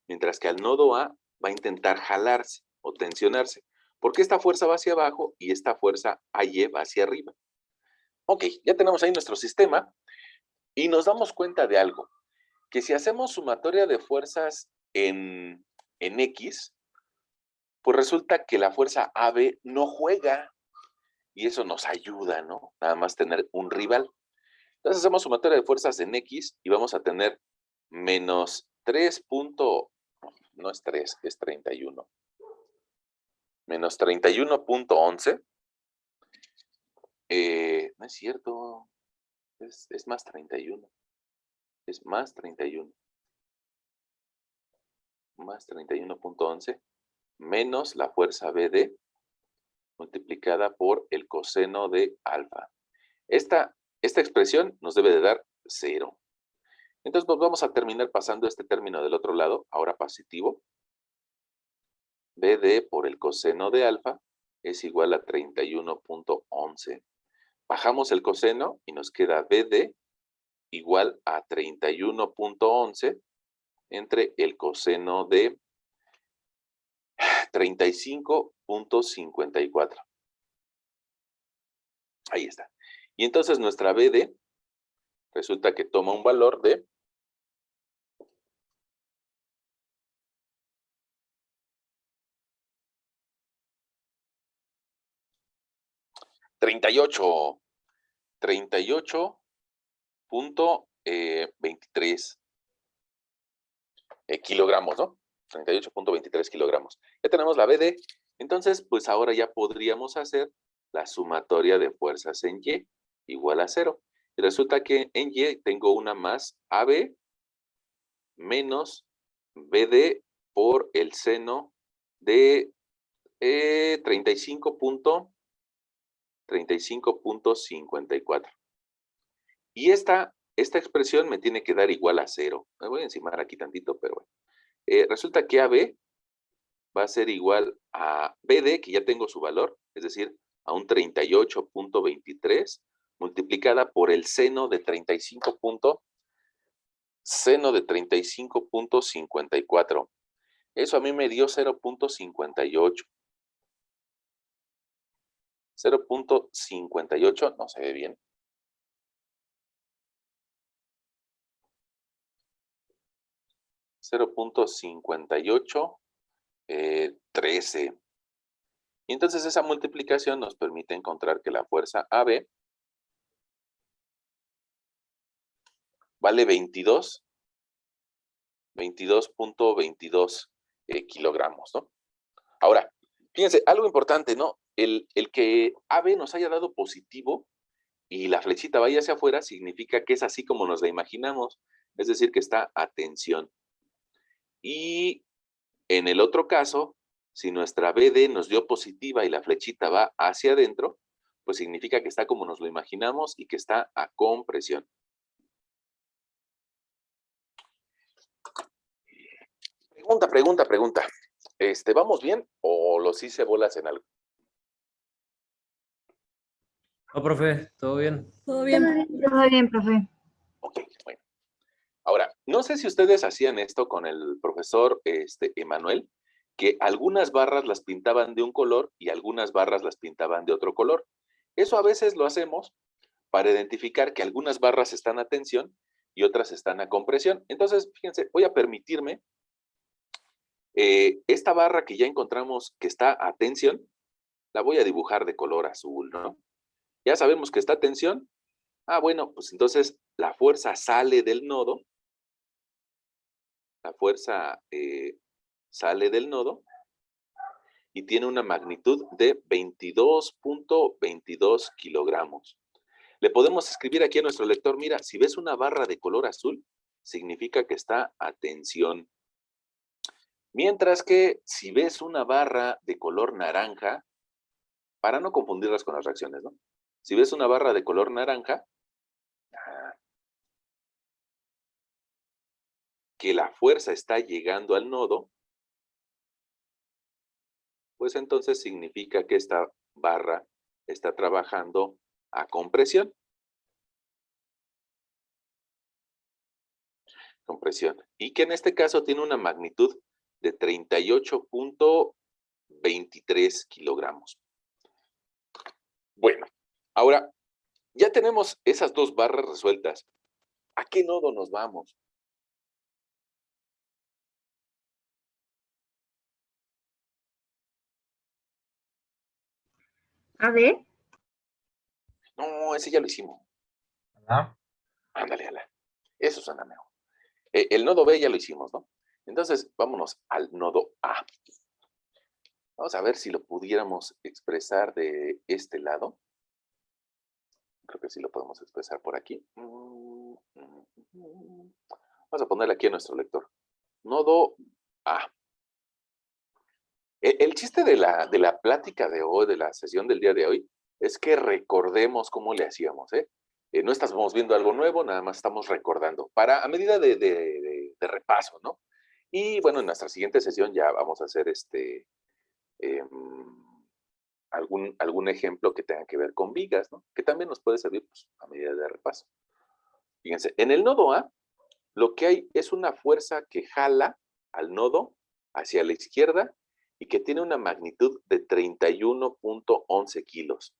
mientras que al nodo A va a intentar jalarse o tensionarse, porque esta fuerza va hacia abajo y esta fuerza AY va hacia arriba. Ok, ya tenemos ahí nuestro sistema y nos damos cuenta de algo, que si hacemos sumatoria de fuerzas en X, pues resulta que la fuerza AB no juega y eso nos ayuda, ¿no? Nada más tener un rival. Entonces hacemos sumatoria de fuerzas en X y vamos a tener menos 3. No es 3, es 31. Menos 31.11. No es cierto. Es más 31. Es más 31. Más 31.11 menos la fuerza BD multiplicada por el coseno de alfa. Esta expresión nos debe de dar 0. Entonces, pues vamos a terminar pasando este término del otro lado, ahora positivo. BD por el coseno de alfa es igual a 31.11. Bajamos el coseno y nos queda BD igual a 31.11 entre el coseno de 35.54. Ahí está. Y entonces nuestra BD resulta que toma un valor de 38.23 kilogramos, ¿no? 38.23 kilogramos. Ya tenemos la BD. Entonces, pues ahora ya podríamos hacer la sumatoria de fuerzas en Y igual a 0. Y resulta que en Y tengo una más AB menos BD por el seno de 35.54. Y esta expresión me tiene que dar igual a 0. Me voy a encimar aquí tantito, pero bueno. Resulta que AB va a ser igual a BD, que ya tengo su valor, es decir, a un 38.23 multiplicada por el seno de 35.54. Eso a mí me dio 0.58. 0.58, no se ve bien. 0.58, 13. Y entonces esa multiplicación nos permite encontrar que la fuerza AB vale 22.22 kilogramos, ¿no? Ahora, fíjense, algo importante, ¿no? El que AB nos haya dado positivo y la flechita vaya hacia afuera significa que es así como nos la imaginamos, es decir, que está a tensión. Y en el otro caso, si nuestra BD nos dio positiva y la flechita va hacia adentro, pues significa que está como nos lo imaginamos y que está a compresión. Pregunta. ¿Vamos bien o los hice bolas en algo? No, profe, ¿todo bien? Todo bien, profe. Ok, bueno. Ahora, no sé si ustedes hacían esto con el profesor Emanuel, que algunas barras las pintaban de un color y algunas barras las pintaban de otro color. Eso a veces lo hacemos para identificar que algunas barras están a tensión y otras están a compresión. Entonces, fíjense, voy a permitirme esta barra que ya encontramos que está a tensión, la voy a dibujar de color azul, ¿no? Ya sabemos que está a tensión. Ah, bueno, pues entonces la fuerza sale del nodo. La fuerza sale del nodo y tiene una magnitud de 22.22 kilogramos. Le podemos escribir aquí a nuestro lector, mira, si ves una barra de color azul, significa que está a tensión. Mientras que si ves una barra de color naranja, para no confundirlas con las reacciones, ¿no? Si ves una barra de color naranja, que la fuerza está llegando al nodo, pues entonces significa que esta barra está trabajando a compresión. Y que en este caso tiene una magnitud de 38.23 kilogramos. Bueno, ahora ya tenemos esas dos barras resueltas. ¿A qué nodo nos vamos? A ver, No, ese ya lo hicimos. ¿Verdad? Ándale, ala. Eso suena mejor. El nodo B ya lo hicimos, ¿no? Entonces, vámonos al nodo A. Vamos a ver si lo pudiéramos expresar de este lado. Creo que sí lo podemos expresar por aquí. Vamos a ponerle aquí a nuestro lector. Nodo A. El chiste de la plática de hoy, de la sesión del día de hoy, es que recordemos cómo le hacíamos, ¿eh? No estamos viendo algo nuevo, nada más estamos recordando, a medida de repaso, ¿no? Y bueno, en nuestra siguiente sesión ya vamos a hacer algún ejemplo que tenga que ver con vigas, ¿no? Que también nos puede servir pues, a medida de repaso. Fíjense, en el nodo A, lo que hay es una fuerza que jala al nodo hacia la izquierda y que tiene una magnitud de 31.11 kilos.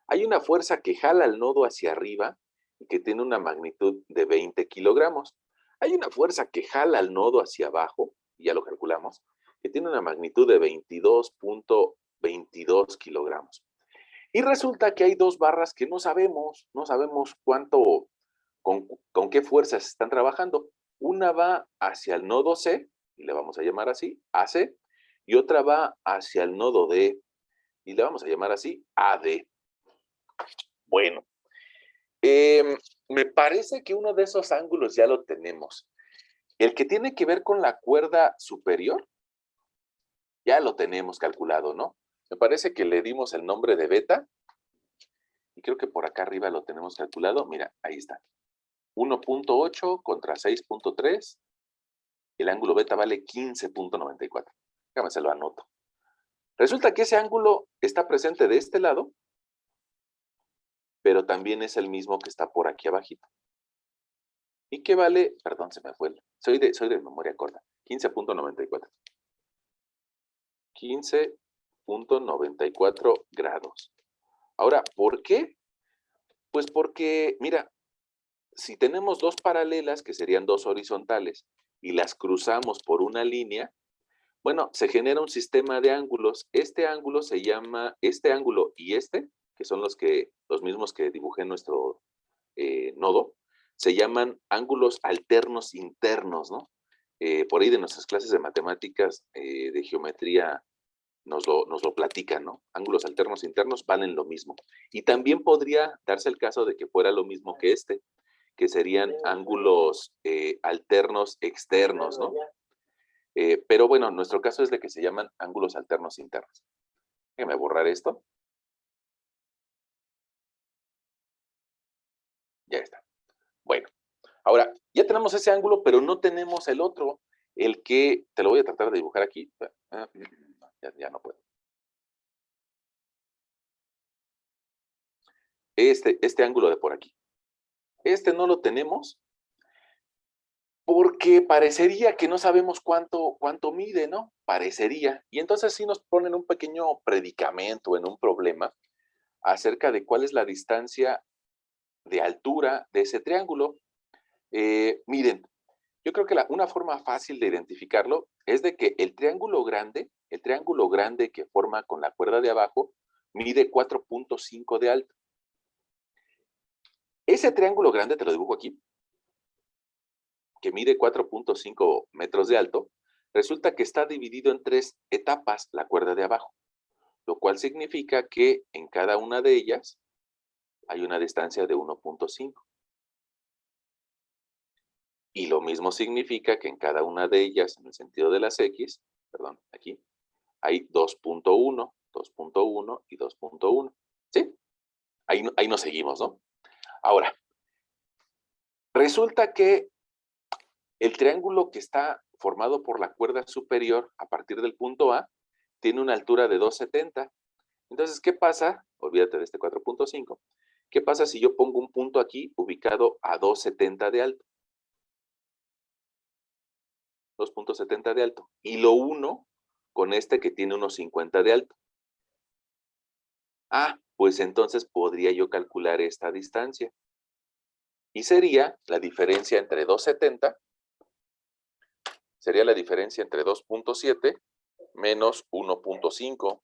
Hay una fuerza que jala al nodo hacia arriba y que tiene una magnitud de 20 kilogramos. Hay una fuerza que jala al nodo hacia abajo, y ya lo calculamos, que tiene una magnitud de 22.22 kilogramos. Y resulta que hay dos barras que no sabemos cuánto, con qué fuerzas están trabajando. Una va hacia el nodo C, y le vamos a llamar así, AC, y otra va hacia el nodo D, y le vamos a llamar así, AD. Bueno, me parece que uno de esos ángulos ya lo tenemos. El que tiene que ver con la cuerda superior, ya lo tenemos calculado, ¿no? Me parece que le dimos el nombre de beta, y creo que por acá arriba lo tenemos calculado. Mira, ahí está. 1.8 contra 6.3. El ángulo beta vale 15.94. Déjame se lo anoto. Resulta que ese ángulo está presente de este lado, pero también es el mismo que está por aquí abajito. ¿Y qué vale? Perdón, se me fue. Soy de memoria corta. 15.94. 15.94 grados. Ahora, ¿por qué? Pues porque, mira, si tenemos dos paralelas, que serían dos horizontales, y las cruzamos por una línea, bueno, se genera un sistema de ángulos. Este ángulo se llama, este ángulo y este, que son los mismos que dibujé en nuestro nodo, se llaman ángulos alternos internos, ¿no? Por ahí de nuestras clases de matemáticas, de geometría, nos lo platican, ¿no? Ángulos alternos internos valen lo mismo. Y también podría darse el caso de que fuera lo mismo que este, que serían ángulos alternos externos, ¿no? Pero bueno, nuestro caso es de que se llaman ángulos alternos internos. Déjame borrar esto. Ya está. Bueno, ahora, ya tenemos ese ángulo, pero no tenemos el otro, el que, te lo voy a tratar de dibujar aquí. Ya no puedo. Este ángulo de por aquí. Este no lo tenemos porque parecería que no sabemos cuánto mide, ¿no? Parecería. Y entonces sí nos ponen un pequeño predicamento en un problema acerca de cuál es la distancia de altura de ese triángulo. Miren, yo creo que una forma fácil de identificarlo es de que el triángulo grande que forma con la cuerda de abajo, mide 4.5 de alto. Ese triángulo grande, te lo dibujo aquí, que mide 4.5 metros de alto, resulta que está dividido en tres etapas, la cuerda de abajo. lo cual significa que en cada una de ellas hay una distancia de 1.5. Y lo mismo significa que en cada una de ellas, en el sentido de las X, perdón, aquí, hay 2.1, 2.1 y 2.1. ¿Sí? Ahí nos seguimos, ¿no? Ahora, resulta que el triángulo que está formado por la cuerda superior a partir del punto A tiene una altura de 270. Entonces, ¿qué pasa? Olvídate de este 4.5. ¿Qué pasa si yo pongo un punto aquí ubicado a 270 de alto? 2.70 de alto. Y lo uno con este que tiene unos 50 de alto. Ah, pues entonces podría yo calcular esta distancia. Y sería la diferencia entre 270, sería la diferencia entre 2.7 menos 1.5.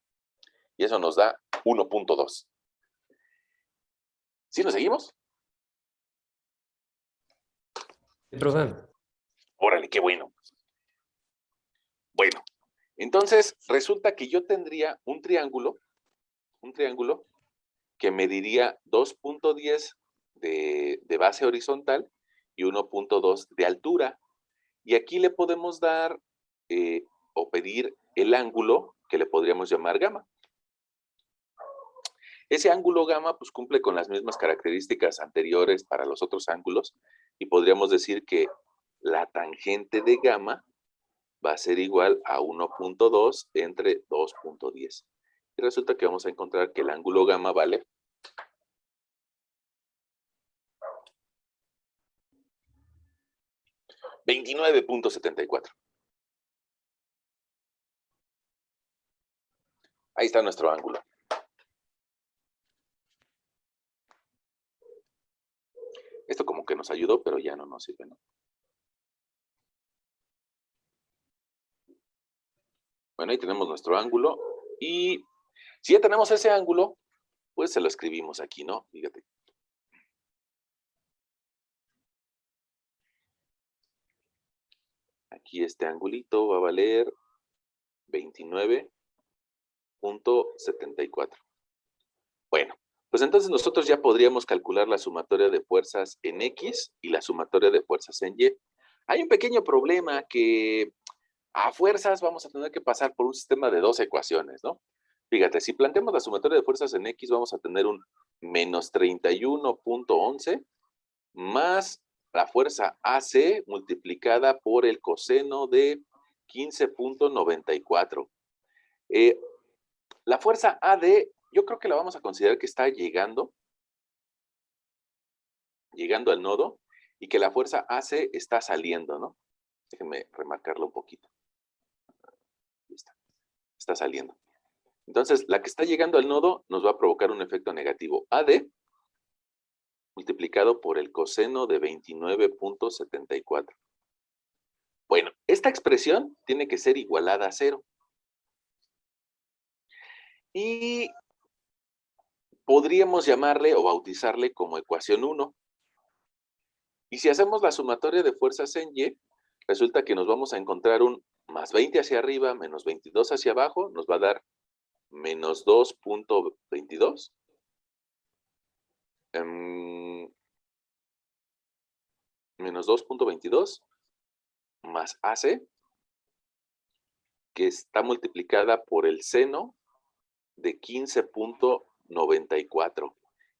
Y eso nos da 1.2. ¿Sí nos seguimos? Sí, profe. Órale, qué bueno. Bueno, entonces resulta que yo tendría un triángulo que mediría 2.10 de base horizontal y 1.2 de altura. Y aquí le podemos dar o pedir el ángulo que le podríamos llamar gamma. Ese ángulo gamma pues cumple con las mismas características anteriores para los otros ángulos y podríamos decir que la tangente de gamma va a ser igual a 1.2 entre 2.10. Y resulta que vamos a encontrar que el ángulo gamma vale 29.74. Ahí está nuestro ángulo. Esto como que nos ayudó, pero ya no nos sirve, ¿no? Bueno, ahí tenemos nuestro ángulo. Y si ya tenemos ese ángulo, pues se lo escribimos aquí, ¿no? Fíjate. Aquí este angulito va a valer 29.74. Bueno, pues entonces nosotros ya podríamos calcular la sumatoria de fuerzas en X y la sumatoria de fuerzas en Y. Hay un pequeño problema que a fuerzas vamos a tener que pasar por un sistema de dos ecuaciones, ¿no? Fíjate, si planteamos la sumatoria de fuerzas en X, vamos a tener un menos 31.11 más la fuerza AC multiplicada por el coseno de 15.94. La fuerza AD, yo creo que la vamos a considerar que está llegando al nodo y que la fuerza AC está saliendo, ¿no? Déjenme remarcarlo un poquito. Ahí está saliendo. Entonces, la que está llegando al nodo nos va a provocar un efecto negativo. AD multiplicado por el coseno de 29.74. Bueno, esta expresión tiene que ser igualada a 0. Y podríamos llamarle o bautizarle como ecuación 1. Y si hacemos la sumatoria de fuerzas en Y, resulta que nos vamos a encontrar un más 20 hacia arriba, menos 22 hacia abajo, nos va a dar menos 2.22. Menos 2.22 más AC, que está multiplicada por el seno de 15.94.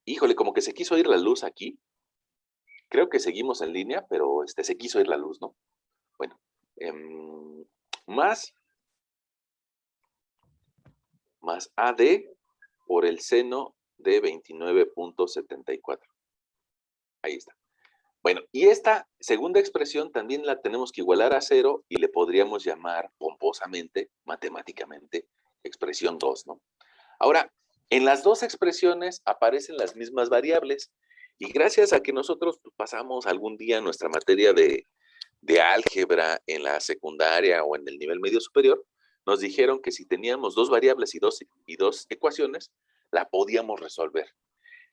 Híjole, como que se quiso ir la luz aquí. Creo que seguimos en línea, pero se quiso ir la luz, ¿no? Bueno, más AD por el seno de 29.74. Ahí está. Bueno, y esta segunda expresión también la tenemos que igualar a 0 y le podríamos llamar pomposamente, matemáticamente, expresión 2, ¿no? Ahora, en las dos expresiones aparecen las mismas variables y gracias a que nosotros pasamos algún día nuestra materia de álgebra en la secundaria o en el nivel medio superior, nos dijeron que si teníamos dos variables y dos ecuaciones, la podíamos resolver.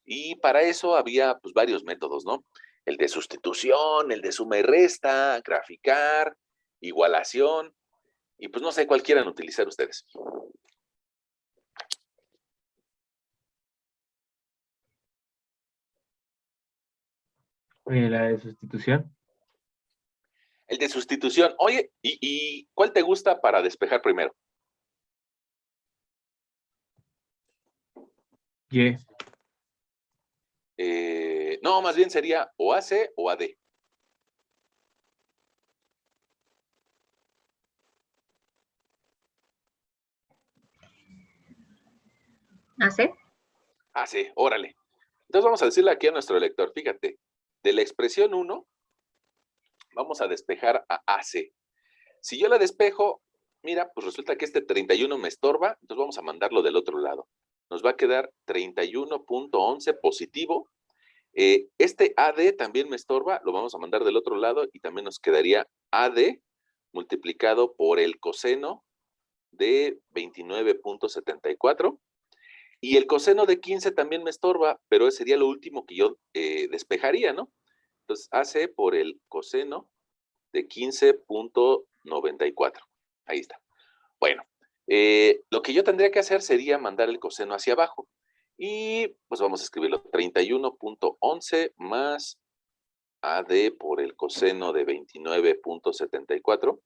Y para eso había pues varios métodos, ¿no? El de sustitución, el de suma y resta, graficar, igualación, y pues no sé cuál quieran utilizar ustedes. La de sustitución. El de sustitución. Oye, ¿y cuál te gusta para despejar primero? Y. No, más bien sería o AC o AD. ¿Hace? AC, órale. Entonces vamos a decirle aquí a nuestro lector, fíjate, de la expresión 1, vamos a despejar a AC. Si yo la despejo, mira, pues resulta que este 31 me estorba, entonces vamos a mandarlo del otro lado. Nos va a quedar 31.11 positivo. Este AD también me estorba, lo vamos a mandar del otro lado y también nos quedaría AD multiplicado por el coseno de 29.74. Y el coseno de 15 también me estorba, pero ese sería lo último que yo despejaría, ¿no? Entonces, AC por el coseno de 15.94. Ahí está. Bueno, lo que yo tendría que hacer sería mandar el coseno hacia abajo. Y pues vamos a escribirlo. 31.11 más AD por el coseno de 29.74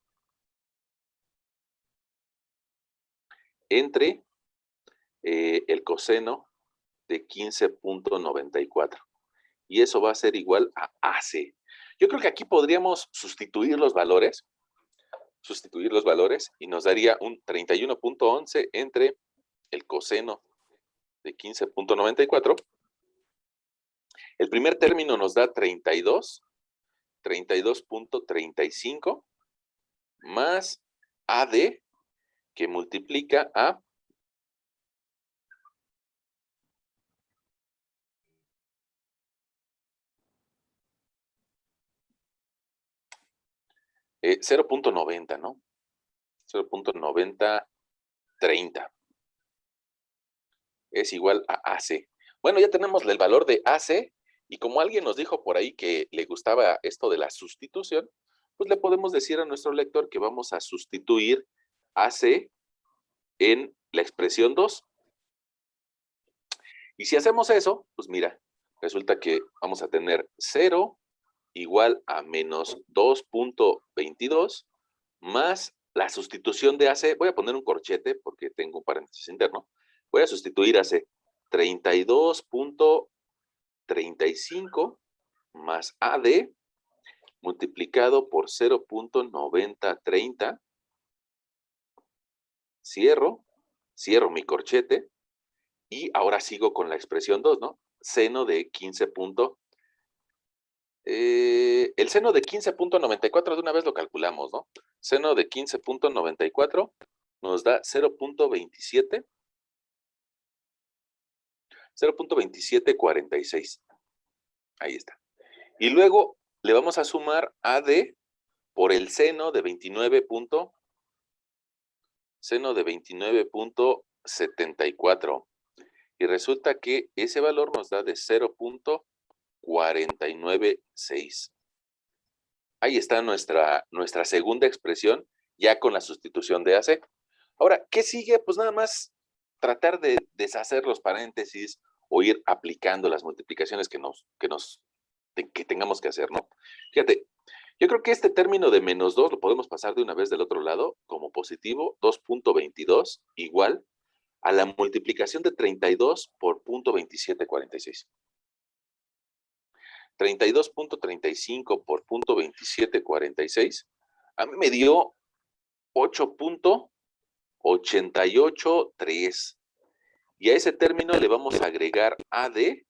entre el coseno de 15.94. Y eso va a ser igual a AC. Yo creo que aquí podríamos sustituir los valores y nos daría un 31.11 entre el coseno de 15.94. El primer término nos da 32.35 más AD que multiplica a 0.90, ¿no? 0.9030 es igual a AC. Bueno, ya tenemos el valor de AC y como alguien nos dijo por ahí que le gustaba esto de la sustitución, pues le podemos decir a nuestro lector que vamos a sustituir AC en la expresión 2. Y si hacemos eso, pues mira, resulta que vamos a tener 0 igual a menos 2.22 más la sustitución de AC. Voy a poner un corchete porque tengo un paréntesis interno. Voy a sustituir AC 32.35 más AD multiplicado por 0.9030. Cierro mi corchete y ahora sigo con la expresión 2, ¿no? Seno de 15. El seno de 15.94 de una vez lo calculamos, ¿no? Seno de 15.94 nos da 0.2746. Ahí está. Y luego le vamos a sumar AD por el seno de 29.74. Y resulta que ese valor nos da de 0.496. Ahí está nuestra segunda expresión, ya con la sustitución de AC. Ahora, ¿qué sigue? Pues nada más tratar de deshacer los paréntesis o ir aplicando las multiplicaciones que tengamos que hacer, ¿no? Fíjate, yo creo que este término de menos 2 lo podemos pasar de una vez del otro lado como positivo, 2.22 igual a la multiplicación de 32 por 0.2746. 32.35 por 0.2746, a mí me dio 8.883. Y a ese término le vamos a agregar AD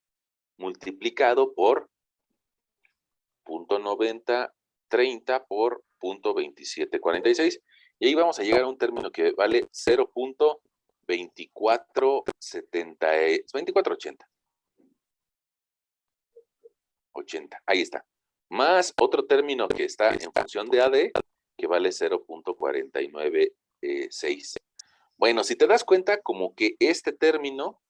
multiplicado por 0.9030 por 0.2746. Y ahí vamos a llegar a un término que vale 0.2480. 80, ahí está. Más otro término que está en función de AD, que vale 0.496. Bueno, si te das cuenta, como que este término,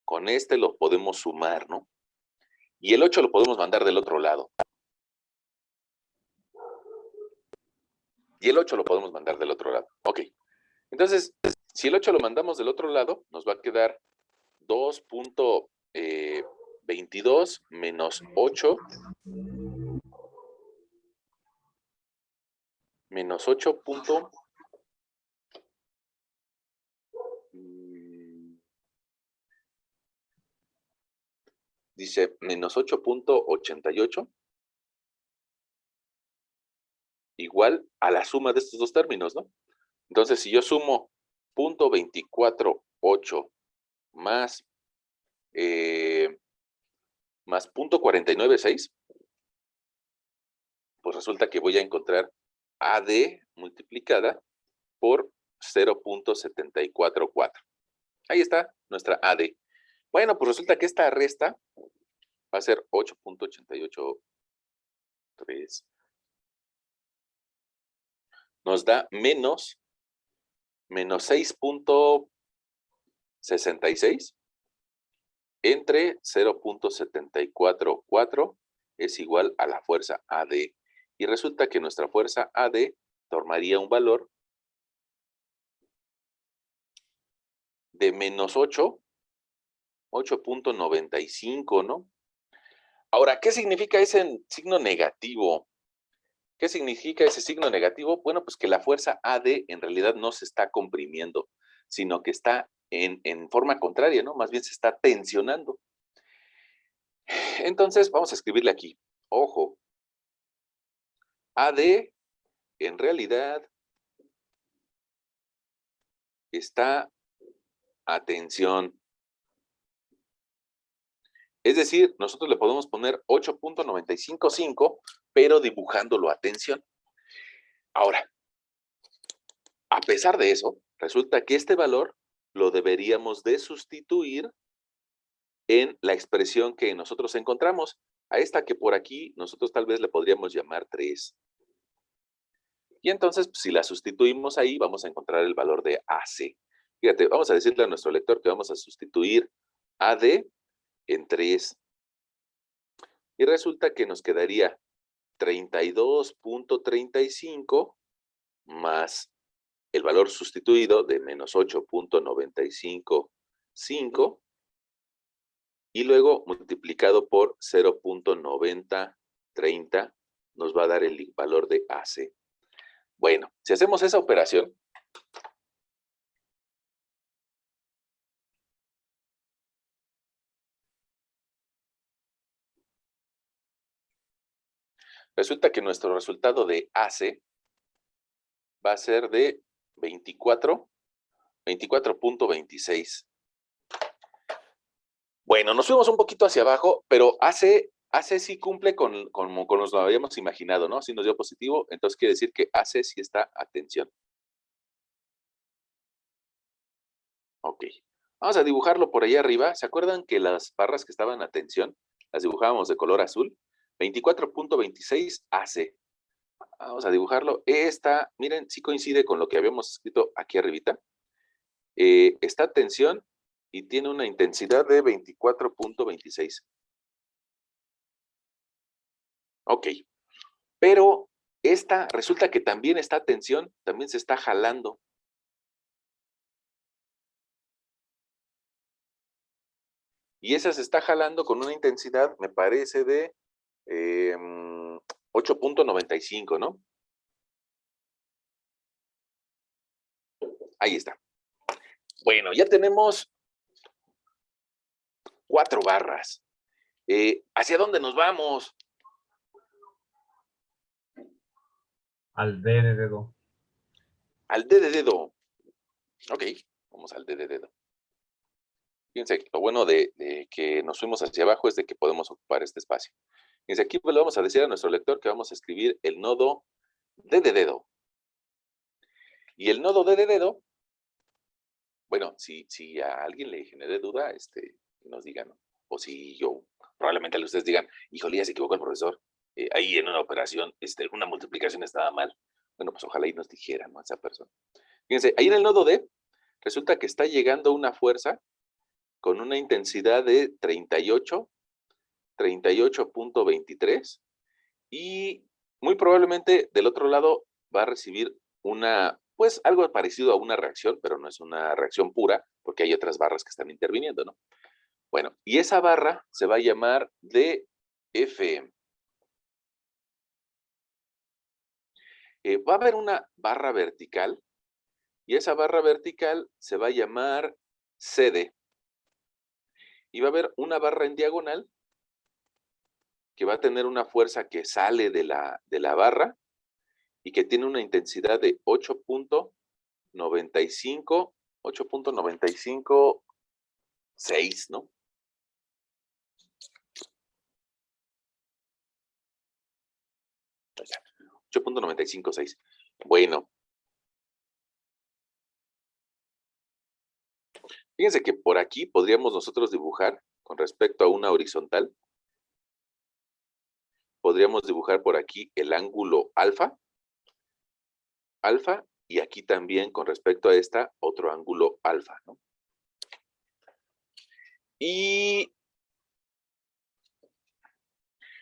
con este lo podemos sumar, ¿no? Y el 8 lo podemos mandar del otro lado. Ok. Entonces, si el 8 lo mandamos del otro lado, nos va a quedar 2.22 menos 8 menos 8 punto, dice menos 8.88 igual a la suma de estos dos términos, ¿no? Entonces, si yo sumo 0.248 más, más 0.496, pues resulta que voy a encontrar AD multiplicada por 0.744. Ahí está nuestra AD. Bueno, pues resulta que esta resta va a ser 8.883. Nos da menos 6.66 entre 0.744 es igual a la fuerza AD. Y resulta que nuestra fuerza AD tomaría un valor de menos 8.95, ¿no? Ahora, ¿qué significa ese signo negativo? ¿Qué significa ese signo negativo? Bueno, pues que la fuerza AD en realidad no se está comprimiendo, sino que está en forma contraria, ¿no? Más bien se está tensionando. Entonces, vamos a escribirle aquí. Ojo, AD en realidad está a tensión. Es decir, nosotros le podemos poner 8.955, pero dibujándolo a tensión. Ahora, a pesar de eso, resulta que este valor lo deberíamos de sustituir en la expresión que nosotros encontramos, a esta que por aquí nosotros tal vez le podríamos llamar 3. Y entonces, pues, si la sustituimos ahí, vamos a encontrar el valor de AC. Fíjate, vamos a decirle a nuestro lector que vamos a sustituir AD en 3. Y resulta que nos quedaría 32.35 más el valor sustituido de menos 8.955 y luego multiplicado por 0.9030 nos va a dar el valor de AC. Bueno, si hacemos esa operación, resulta que nuestro resultado de AC va a ser de 24.26. Bueno, nos fuimos un poquito hacia abajo, pero AC sí cumple con nos lo habíamos imaginado, ¿no? Si nos dio positivo, entonces quiere decir que AC sí está a tensión. Ok. Vamos a dibujarlo por ahí arriba. ¿Se acuerdan que las barras que estaban a tensión las dibujábamos de color azul? 24.26 AC. Vamos a dibujarlo. Esta, miren, sí coincide con lo que habíamos escrito aquí arribita. Está a tensión y tiene una intensidad de 24.26. Ok. Pero esta resulta que también está a tensión, también se está jalando. Y esa se está jalando con una intensidad, me parece, de 8.95, ¿no? Ahí está. Bueno, ya tenemos 4 barras. ¿Hacia dónde nos vamos? Al D de dedo. Al D de dedo. Ok, vamos al D de dedo. Fíjense, lo bueno de que nos fuimos hacia abajo es de que podemos ocupar este espacio. Fíjense, aquí pues, le vamos a decir a nuestro lector que vamos a escribir el nodo D de dedo. Y el nodo D de dedo, bueno, si a alguien le genere duda, que nos digan, ¿no? O si yo, probablemente ustedes digan, híjole, ya se equivocó el profesor, ahí en una operación, una multiplicación estaba mal. Bueno, pues ojalá y nos dijeran, ¿no? Esa persona. Fíjense, ahí en el nodo D, resulta que está llegando una fuerza con una intensidad de 38.23 y muy probablemente del otro lado va a recibir pues algo parecido a una reacción, pero no es una reacción pura, porque hay otras barras que están interviniendo, ¿no? Bueno, y esa barra se va a llamar DF. Va a haber una barra vertical y esa barra vertical se va a llamar CD. Y va a haber una barra en diagonal que va a tener una fuerza que sale de la barra y que tiene una intensidad de 8.956, ¿no? 8.956. Bueno. Fíjense que por aquí podríamos nosotros dibujar, con respecto a una horizontal, podríamos dibujar por aquí el ángulo alfa, y aquí también con respecto a esta, otro ángulo alfa, ¿no? Y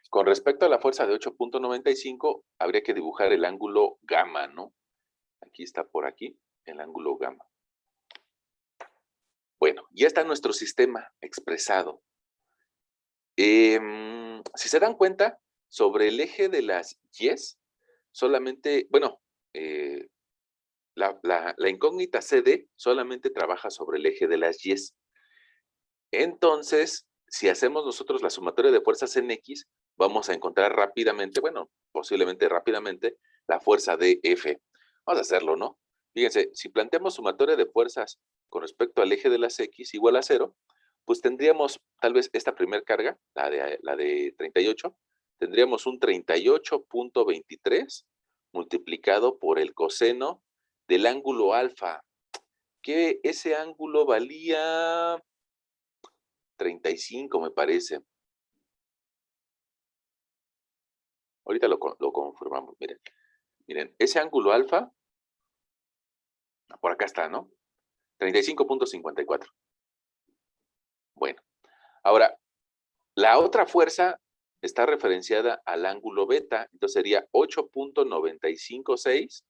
con respecto a la fuerza de 8.95, habría que dibujar el ángulo gamma, ¿no? Aquí está por aquí, el ángulo gamma. Bueno, ya está nuestro sistema expresado. Si se dan cuenta, sobre el eje de las Y's, solamente, bueno, la incógnita CD solamente trabaja sobre el eje de las Y's. Entonces, si hacemos nosotros la sumatoria de fuerzas en X, vamos a encontrar rápidamente, bueno, posiblemente rápidamente, la fuerza de F. Vamos a hacerlo, ¿no? Fíjense, si planteamos sumatoria de fuerzas con respecto al eje de las X igual a 0, pues tendríamos tal vez esta primer carga, la de 38, tendríamos un 38.23 multiplicado por el coseno del ángulo alfa, que ese ángulo valía 35, me parece. Ahorita lo confirmamos, miren. Miren, ese ángulo alfa, por acá está, ¿no? 35.54. Bueno, ahora, la otra fuerza está referenciada al ángulo beta, entonces sería 8.956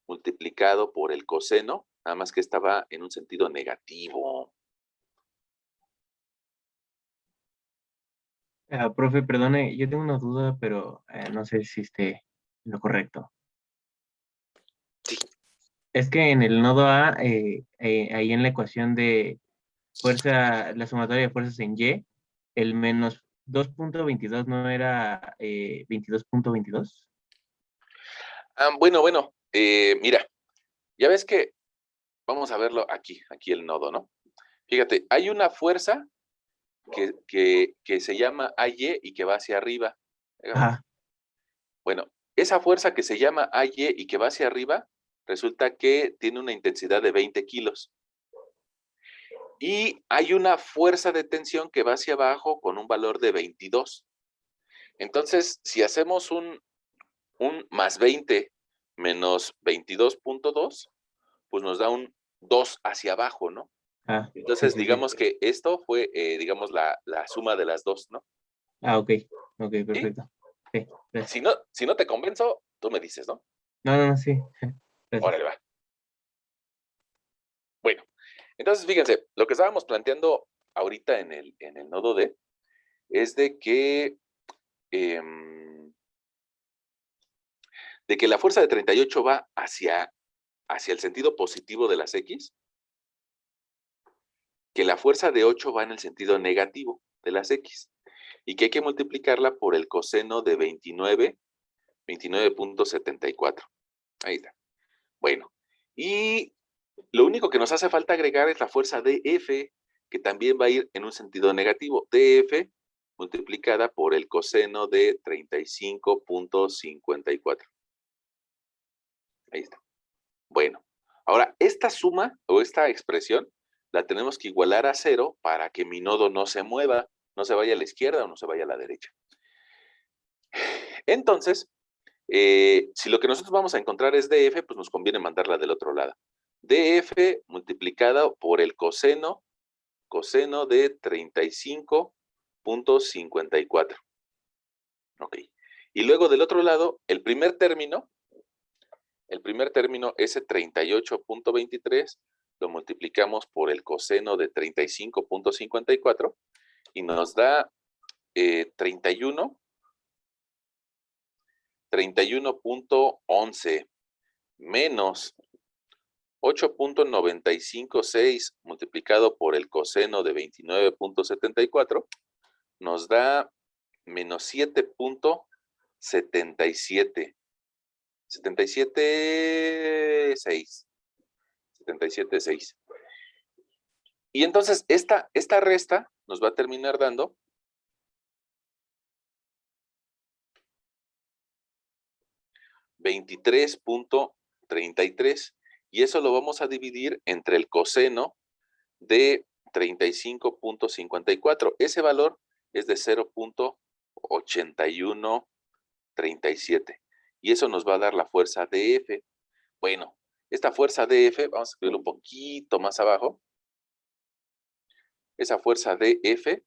multiplicado por el coseno, nada más que estaba en un sentido negativo. Profe, perdone, yo tengo una duda, pero no sé si esté en lo correcto. Sí. Es que en el nodo A, ahí en la ecuación de fuerza, la sumatoria de fuerzas en Y, el menos 2.22 no era 22.22. Bueno, mira, ya ves que, vamos a verlo aquí el nodo, ¿no? Fíjate, hay una fuerza que se llama AY y que va hacia arriba. Ajá. Bueno, esa fuerza que se llama AY y que va hacia arriba, resulta que tiene una intensidad de 20 kilos. Y hay una fuerza de tensión que va hacia abajo con un valor de 22. Entonces, si hacemos un más 20 menos 22.2, pues nos da un 2 hacia abajo, ¿no? Entonces, Sí. digamos que esto fue, digamos, la suma de las dos, ¿no? Ok, perfecto. Sí, gracias. Si no te convenzo, tú me dices, ¿no? No, sí. Gracias. Órale, va. Bueno, entonces fíjense, lo que estábamos planteando ahorita en el nodo D es de que la fuerza de 38 va hacia el sentido positivo de las X, que la fuerza de 8 va en el sentido negativo de las X, y que hay que multiplicarla por el coseno de 29.74. Ahí está. Bueno, y lo único que nos hace falta agregar es la fuerza dF, que también va a ir en un sentido negativo. dF multiplicada por el coseno de 35.54. Ahí está. Bueno, ahora esta suma o esta expresión la tenemos que igualar a 0 para que mi nodo no se mueva, no se vaya a la izquierda o no se vaya a la derecha. Entonces, si lo que nosotros vamos a encontrar es df, pues nos conviene mandarla del otro lado. df multiplicado por el coseno de 35.54. Ok. Y luego del otro lado, el primer término, ese 38.23, lo multiplicamos por el coseno de 35.54 y nos da 31.11. menos 8.956 multiplicado por el coseno de 29.74 nos da menos 7.77. 77.6. 77.6. Y entonces esta resta nos va a terminar dando 23.33. Y eso lo vamos a dividir entre el coseno de 35.54. Ese valor es de 0.8137. Y eso nos va a dar la fuerza DF. Bueno, esta fuerza DF, vamos a escribirlo un poquito más abajo. Esa fuerza DF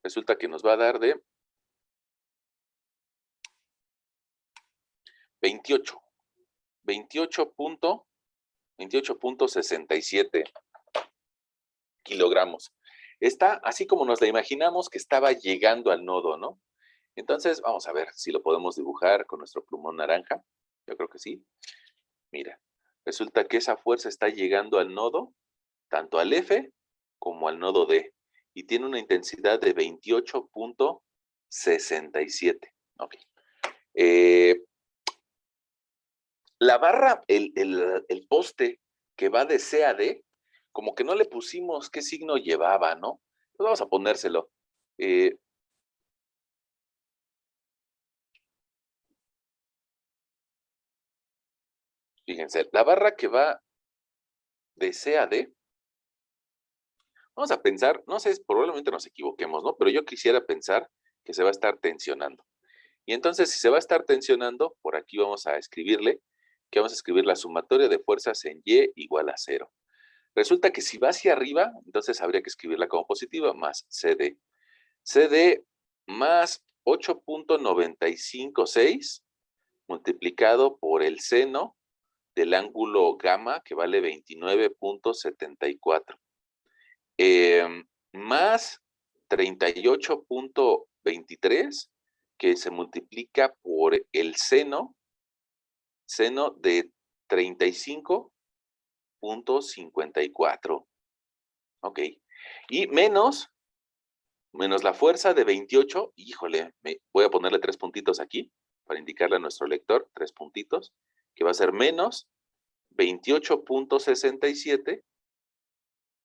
resulta que nos va a dar de 28.67 kilogramos. Está así como nos la imaginamos que estaba llegando al nodo, ¿no? Entonces, vamos a ver si lo podemos dibujar con nuestro plumón naranja. Yo creo que sí. Mira, resulta que esa fuerza está llegando al nodo, tanto al F como al nodo D. Y tiene una intensidad de 28.67. Ok. La barra, el poste que va de C a D, como que no le pusimos qué signo llevaba, ¿no? Pues vamos a ponérselo. Fíjense, la barra que va de C a D, vamos a pensar, no sé, probablemente nos equivoquemos, ¿no? Pero yo quisiera pensar que se va a estar tensionando. Y entonces, si se va a estar tensionando, por aquí vamos a escribirle, que vamos a escribir la sumatoria de fuerzas en Y igual a 0. Resulta que si va hacia arriba, entonces habría que escribirla como positiva, más CD. CD más 8.956 multiplicado por el seno del ángulo gamma, que vale 29.74. Más 38.23, que se multiplica por el seno de 35.54. Ok. Y menos la fuerza de 28, híjole, voy a ponerle 3 puntitos aquí para indicarle a nuestro lector, 3 puntitos, que va a ser menos 28.67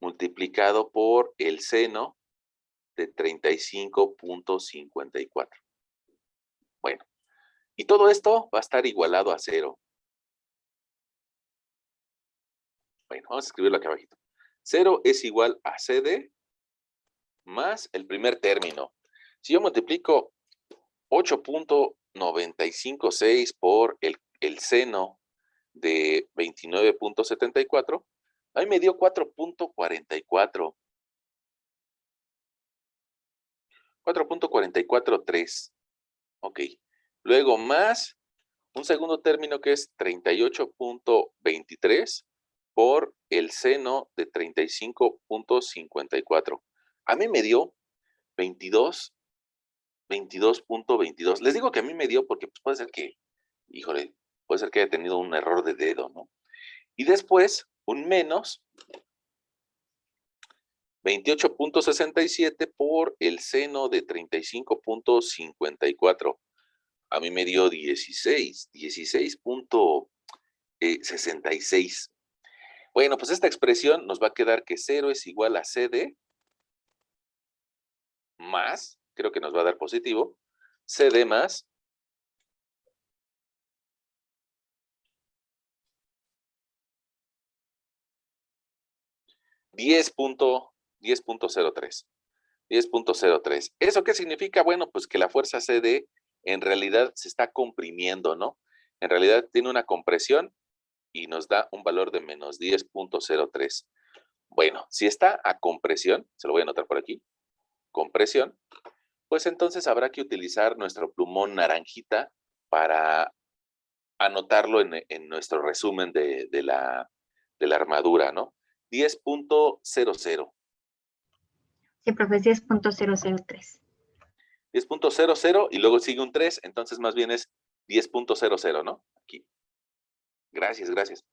multiplicado por el seno de 35.54. Bueno, y todo esto va a estar igualado a 0. Bueno, vamos a escribirlo aquí abajito. 0 es igual a CD más el primer término. Si yo multiplico 8.956 por el seno de 29.74, ahí me dio 4.44. 4.443. Ok. Luego más un segundo término que es 38.23 por el seno de 35.54. A mí me dio 22.22. Les digo que a mí me dio porque pues, puede ser que, híjole, puede ser que haya tenido un error de dedo, ¿no? Y después un menos 28.67 por el seno de 35.54. A mí me dio 16.66. Bueno, pues esta expresión nos va a quedar que 0 es igual a CD más, creo que nos va a dar positivo, CD más 10.03. 10.03. ¿Eso qué significa? Bueno, pues que la fuerza CD en realidad se está comprimiendo, ¿no? En realidad tiene una compresión y nos da un valor de menos 10.03. Bueno, si está a compresión, se lo voy a anotar por aquí, compresión, pues entonces habrá que utilizar nuestro plumón naranjita para anotarlo en nuestro resumen de la armadura, ¿no? 10.00. Sí, profe, es 10.003. 10.00 y luego sigue un 3, entonces más bien es 10.00, ¿no? Aquí. Gracias, gracias.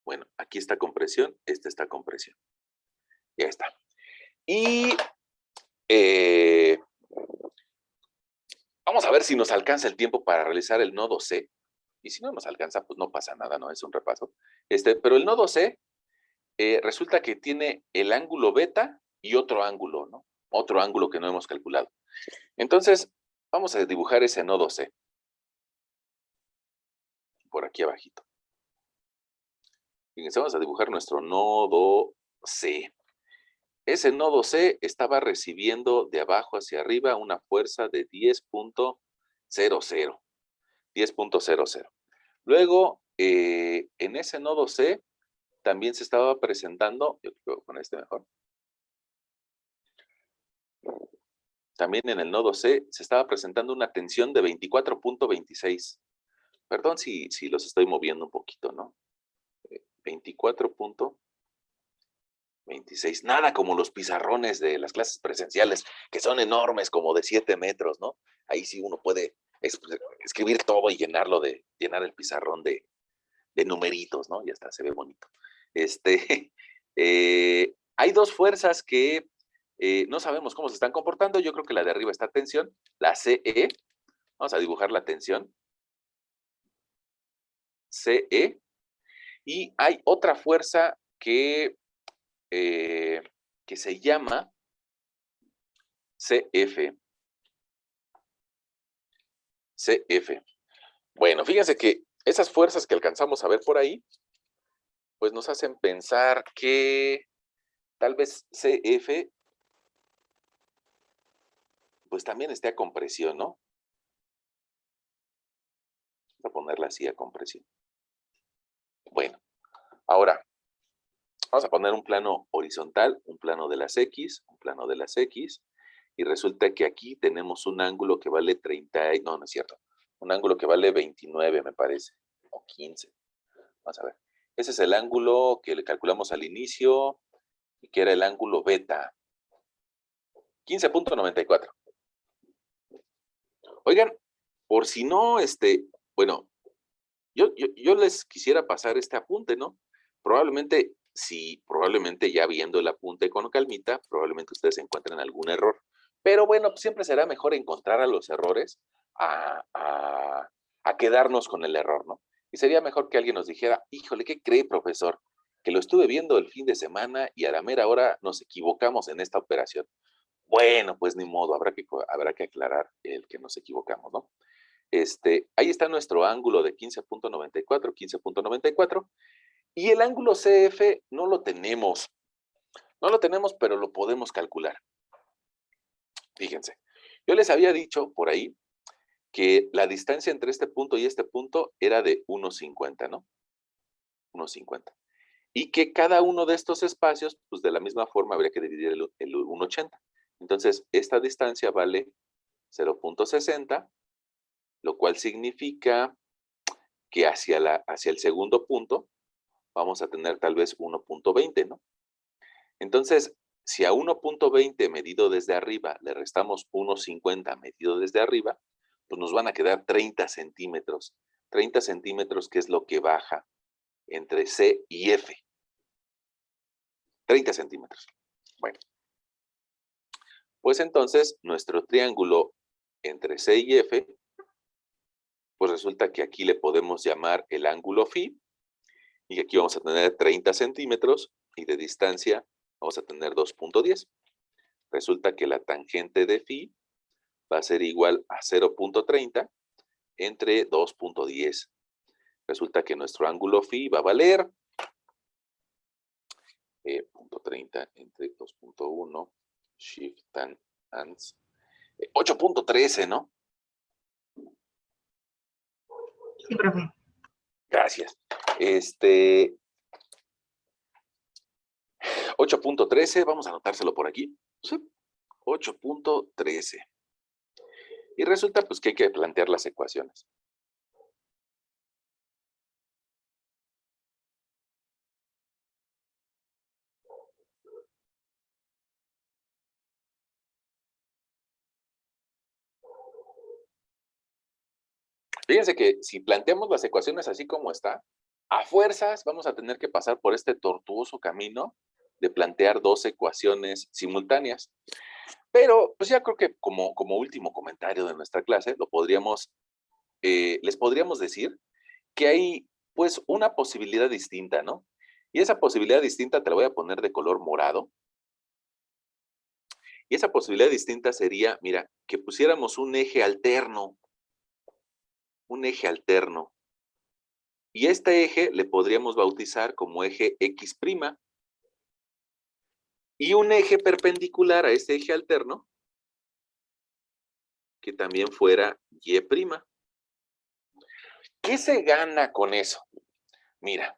Bueno, aquí está compresión, esta está compresión. Ya está. Y vamos a ver si nos alcanza el tiempo para realizar el nodo C. Y si no nos alcanza, pues no pasa nada, ¿no? Es un repaso. Pero el nodo C resulta que tiene el ángulo beta y otro ángulo, ¿no? Otro ángulo que no hemos calculado. Entonces, vamos a dibujar ese nodo C. Por aquí abajito. Fíjense, vamos a dibujar nuestro nodo C. Ese nodo C estaba recibiendo de abajo hacia arriba una fuerza de 10.00. 10.00. Luego, en ese nodo C también se estaba presentando, yo creo con este mejor. También en el nodo C se estaba presentando una tensión de 24.26. Perdón si los estoy moviendo un poquito, ¿no? 24.26. Nada como los pizarrones de las clases presenciales, que son enormes, como de 7 metros, ¿no? Ahí sí uno puede escribir todo y llenar el pizarrón de numeritos, ¿no? Y hasta se ve bonito. Hay dos fuerzas que no sabemos cómo se están comportando. Yo creo que la de arriba está tensión, la CE. Vamos a dibujar la tensión. CE. Y hay otra fuerza que se llama CF. CF. Bueno, fíjense que esas fuerzas que alcanzamos a ver por ahí, pues nos hacen pensar que tal vez CF pues también esté a compresión, ¿no? Voy a ponerla así a compresión. Bueno, ahora vamos a poner un plano horizontal, un plano de las X, un plano de las X, y resulta que aquí tenemos un ángulo que vale 30, no es cierto, un ángulo que vale 29, me parece, o 15. Vamos a ver. Ese es el ángulo que le calculamos al inicio, y que era el ángulo beta. 15.94. Oigan, por si no, bueno, yo les quisiera pasar este apunte, ¿no? Probablemente ya viendo el apunte con calmita, probablemente ustedes encuentren algún error. Pero bueno, pues siempre será mejor encontrar a los errores a quedarnos con el error, ¿no? Y sería mejor que alguien nos dijera, híjole, ¿qué cree, profesor? Que lo estuve viendo el fin de semana y a la mera hora nos equivocamos en esta operación. Bueno, pues ni modo, habrá que aclarar el que nos equivocamos, ¿no? Ahí está nuestro ángulo de 15.94, 15.94, y el ángulo CF no lo tenemos. No lo tenemos, pero lo podemos calcular. Fíjense, yo les había dicho por ahí que la distancia entre este punto y este punto era de 1.50, ¿no? 1.50. Y que cada uno de estos espacios, pues de la misma forma habría que dividir el 1.80. Entonces, esta distancia vale 0.60, lo cual significa que hacia el segundo punto vamos a tener tal vez 1.20, ¿no? Entonces, si a 1.20 medido desde arriba le restamos 1.50 medido desde arriba, pues nos van a quedar 30 centímetros. 30 centímetros, que es lo que baja entre C y F. 30 centímetros. Bueno, pues entonces nuestro triángulo entre C y F, pues resulta que aquí le podemos llamar el ángulo phi, y aquí vamos a tener 30 centímetros, y de distancia vamos a tener 2.10. Resulta que la tangente de phi va a ser igual a 0.30 entre 2.10. Resulta que nuestro ángulo phi va a valer 0.30 entre 2.1, shift tan ans, 8.13, ¿no? Sí, profe. Gracias. 8.13, vamos a anotárselo por aquí. Sí, 8.13. Y resulta pues que hay que plantear las ecuaciones. Fíjense que si planteamos las ecuaciones así como está, a fuerzas vamos a tener que pasar por este tortuoso camino de plantear dos ecuaciones simultáneas. Pero, pues ya creo que como último comentario de nuestra clase, les podríamos decir que hay, pues, una posibilidad distinta, ¿no? Y esa posibilidad distinta te la voy a poner de color morado. Y esa posibilidad distinta sería, mira, que pusiéramos un eje alterno. Un eje alterno. Y este eje le podríamos bautizar como eje X'. Y un eje perpendicular a este eje alterno, que también fuera Y'. ¿Qué se gana con eso? Mira,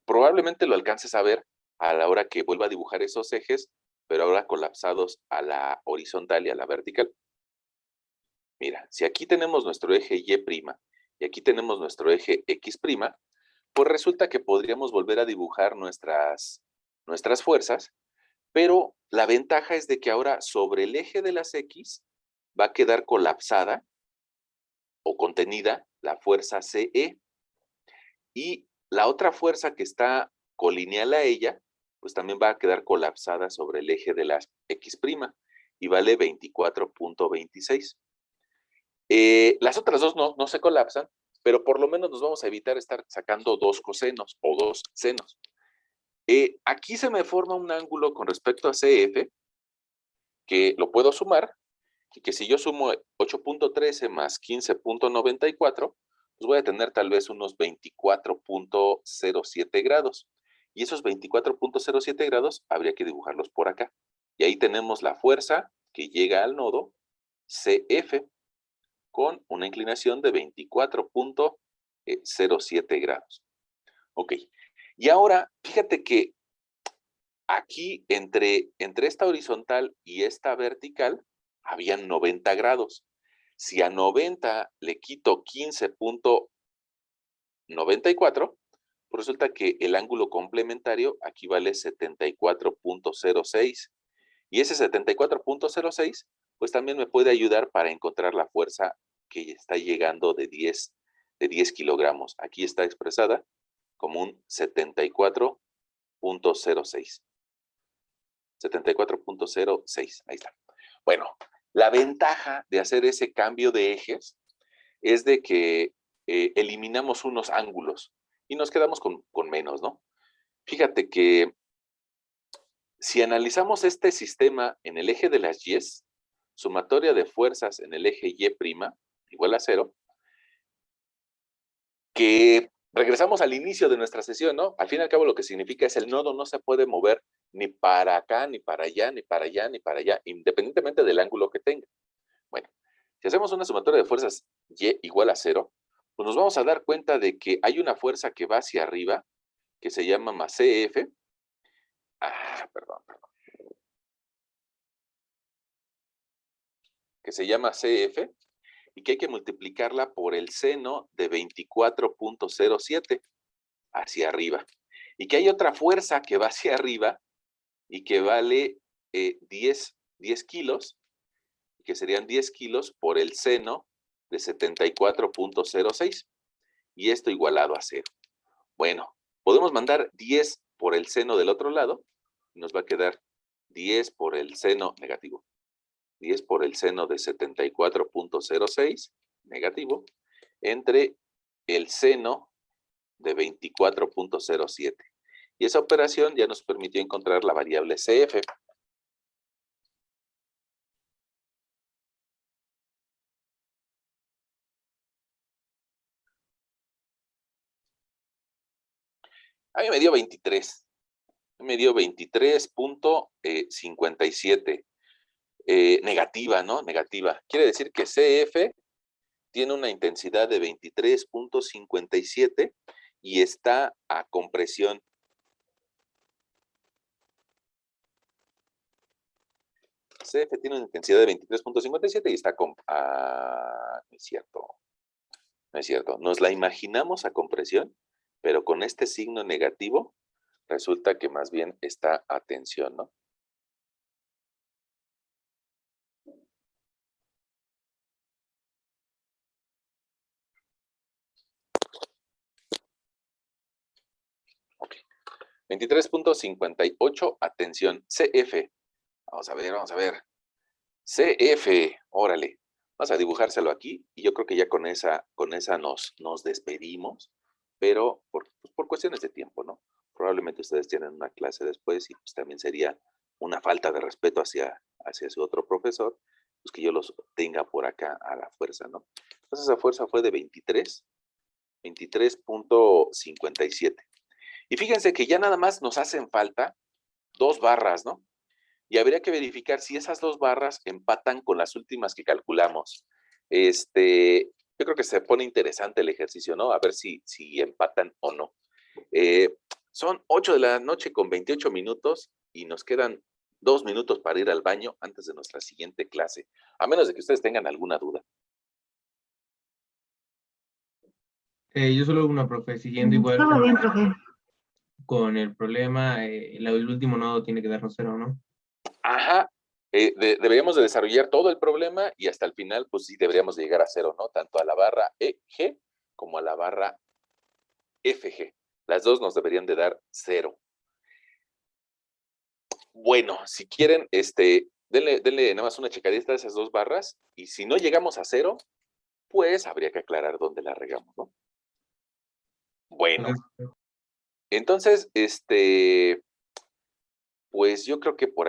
probablemente lo alcances a ver a la hora que vuelva a dibujar esos ejes, pero ahora colapsados a la horizontal y a la vertical. Mira, si aquí tenemos nuestro eje Y' y aquí tenemos nuestro eje X', pues resulta que podríamos volver a dibujar nuestras fuerzas, pero la ventaja es de que ahora sobre el eje de las X va a quedar colapsada o contenida la fuerza CE. Y la otra fuerza que está colineal a ella, pues también va a quedar colapsada sobre el eje de la X' y vale 24.26. Las otras dos no se colapsan, pero por lo menos nos vamos a evitar estar sacando dos cosenos o dos senos. Aquí se me forma un ángulo con respecto a CF, que lo puedo sumar, y que si yo sumo 8.13 más 15.94, pues voy a tener tal vez unos 24.07 grados. Y esos 24.07 grados habría que dibujarlos por acá. Y ahí tenemos la fuerza que llega al nodo CF con una inclinación de 24.07 grados. Ok. Y ahora, fíjate que aquí entre esta horizontal y esta vertical habían 90 grados. Si a 90 le quito 15.94, pues resulta que el ángulo complementario aquí vale 74.06. Y ese 74.06, pues también me puede ayudar para encontrar la fuerza que está llegando de 10 kilogramos. Aquí está expresada como un 74.06. 74.06, ahí está. Bueno, la ventaja de hacer ese cambio de ejes es de que eliminamos unos ángulos y nos quedamos con menos, ¿no? Fíjate que si analizamos este sistema en el eje de las Y's, sumatoria de fuerzas en el eje Y' igual a 0, que regresamos al inicio de nuestra sesión, ¿no? Al fin y al cabo lo que significa es el nodo no se puede mover ni para acá, ni para allá, ni para allá, ni para allá, independientemente del ángulo que tenga. Bueno, si hacemos una sumatoria de fuerzas Y igual a 0, pues nos vamos a dar cuenta de que hay una fuerza que va hacia arriba, que se llama más CF. Perdón. Que se llama CF, y que hay que multiplicarla por el seno de 24.07 hacia arriba. Y que hay otra fuerza que va hacia arriba y que vale 10 kilos, que serían 10 kilos por el seno de 74.06. Y esto igualado a 0. Bueno, podemos mandar 10 por el seno del otro lado, y nos va a quedar 10 por el seno negativo. 10 por el seno de 74.06, negativo, entre el seno de 24.07. Y esa operación ya nos permitió encontrar la variable CF. A mí me dio 23. Me dio 23.57. Negativa, ¿no? Negativa. Quiere decir que CF tiene una intensidad de 23.57 y está a compresión. CF tiene una intensidad de 23.57 y está no es cierto. No es cierto. Nos la imaginamos a compresión, pero con este signo negativo resulta que más bien está a tensión, ¿no? 23.58, atención, CF. Vamos a ver. CF, órale. Vamos a dibujárselo aquí y yo creo que ya con esa nos despedimos, pero por cuestiones de tiempo, ¿no? Probablemente ustedes tienen una clase después y pues también sería una falta de respeto hacia su otro profesor, pues que yo los tenga por acá a la fuerza, ¿no? Entonces esa fuerza fue de 23.57. Y fíjense que ya nada más nos hacen falta 2 barras, ¿no? Y habría que verificar si esas 2 barras empatan con las últimas que calculamos. Yo creo que se pone interesante el ejercicio, ¿no? A ver si empatan o no. Son 8 de la noche con 28 minutos y nos quedan 2 minutos para ir al baño antes de nuestra siguiente clase, a menos de que ustedes tengan alguna duda. Yo solo una, profe, siguiendo igual Todo bien, profe. con el problema, el último nodo tiene que darnos 0, ¿no? Ajá, deberíamos de desarrollar todo el problema y hasta el final, pues sí, deberíamos de llegar a 0, ¿no? Tanto a la barra EG como a la barra FG. Las dos nos deberían de dar 0. Bueno, si quieren, denle nada más una checadita a esas 2 barras y si no llegamos a 0, pues habría que aclarar dónde la regamos, ¿no? Bueno, entonces, pues yo creo que por ahí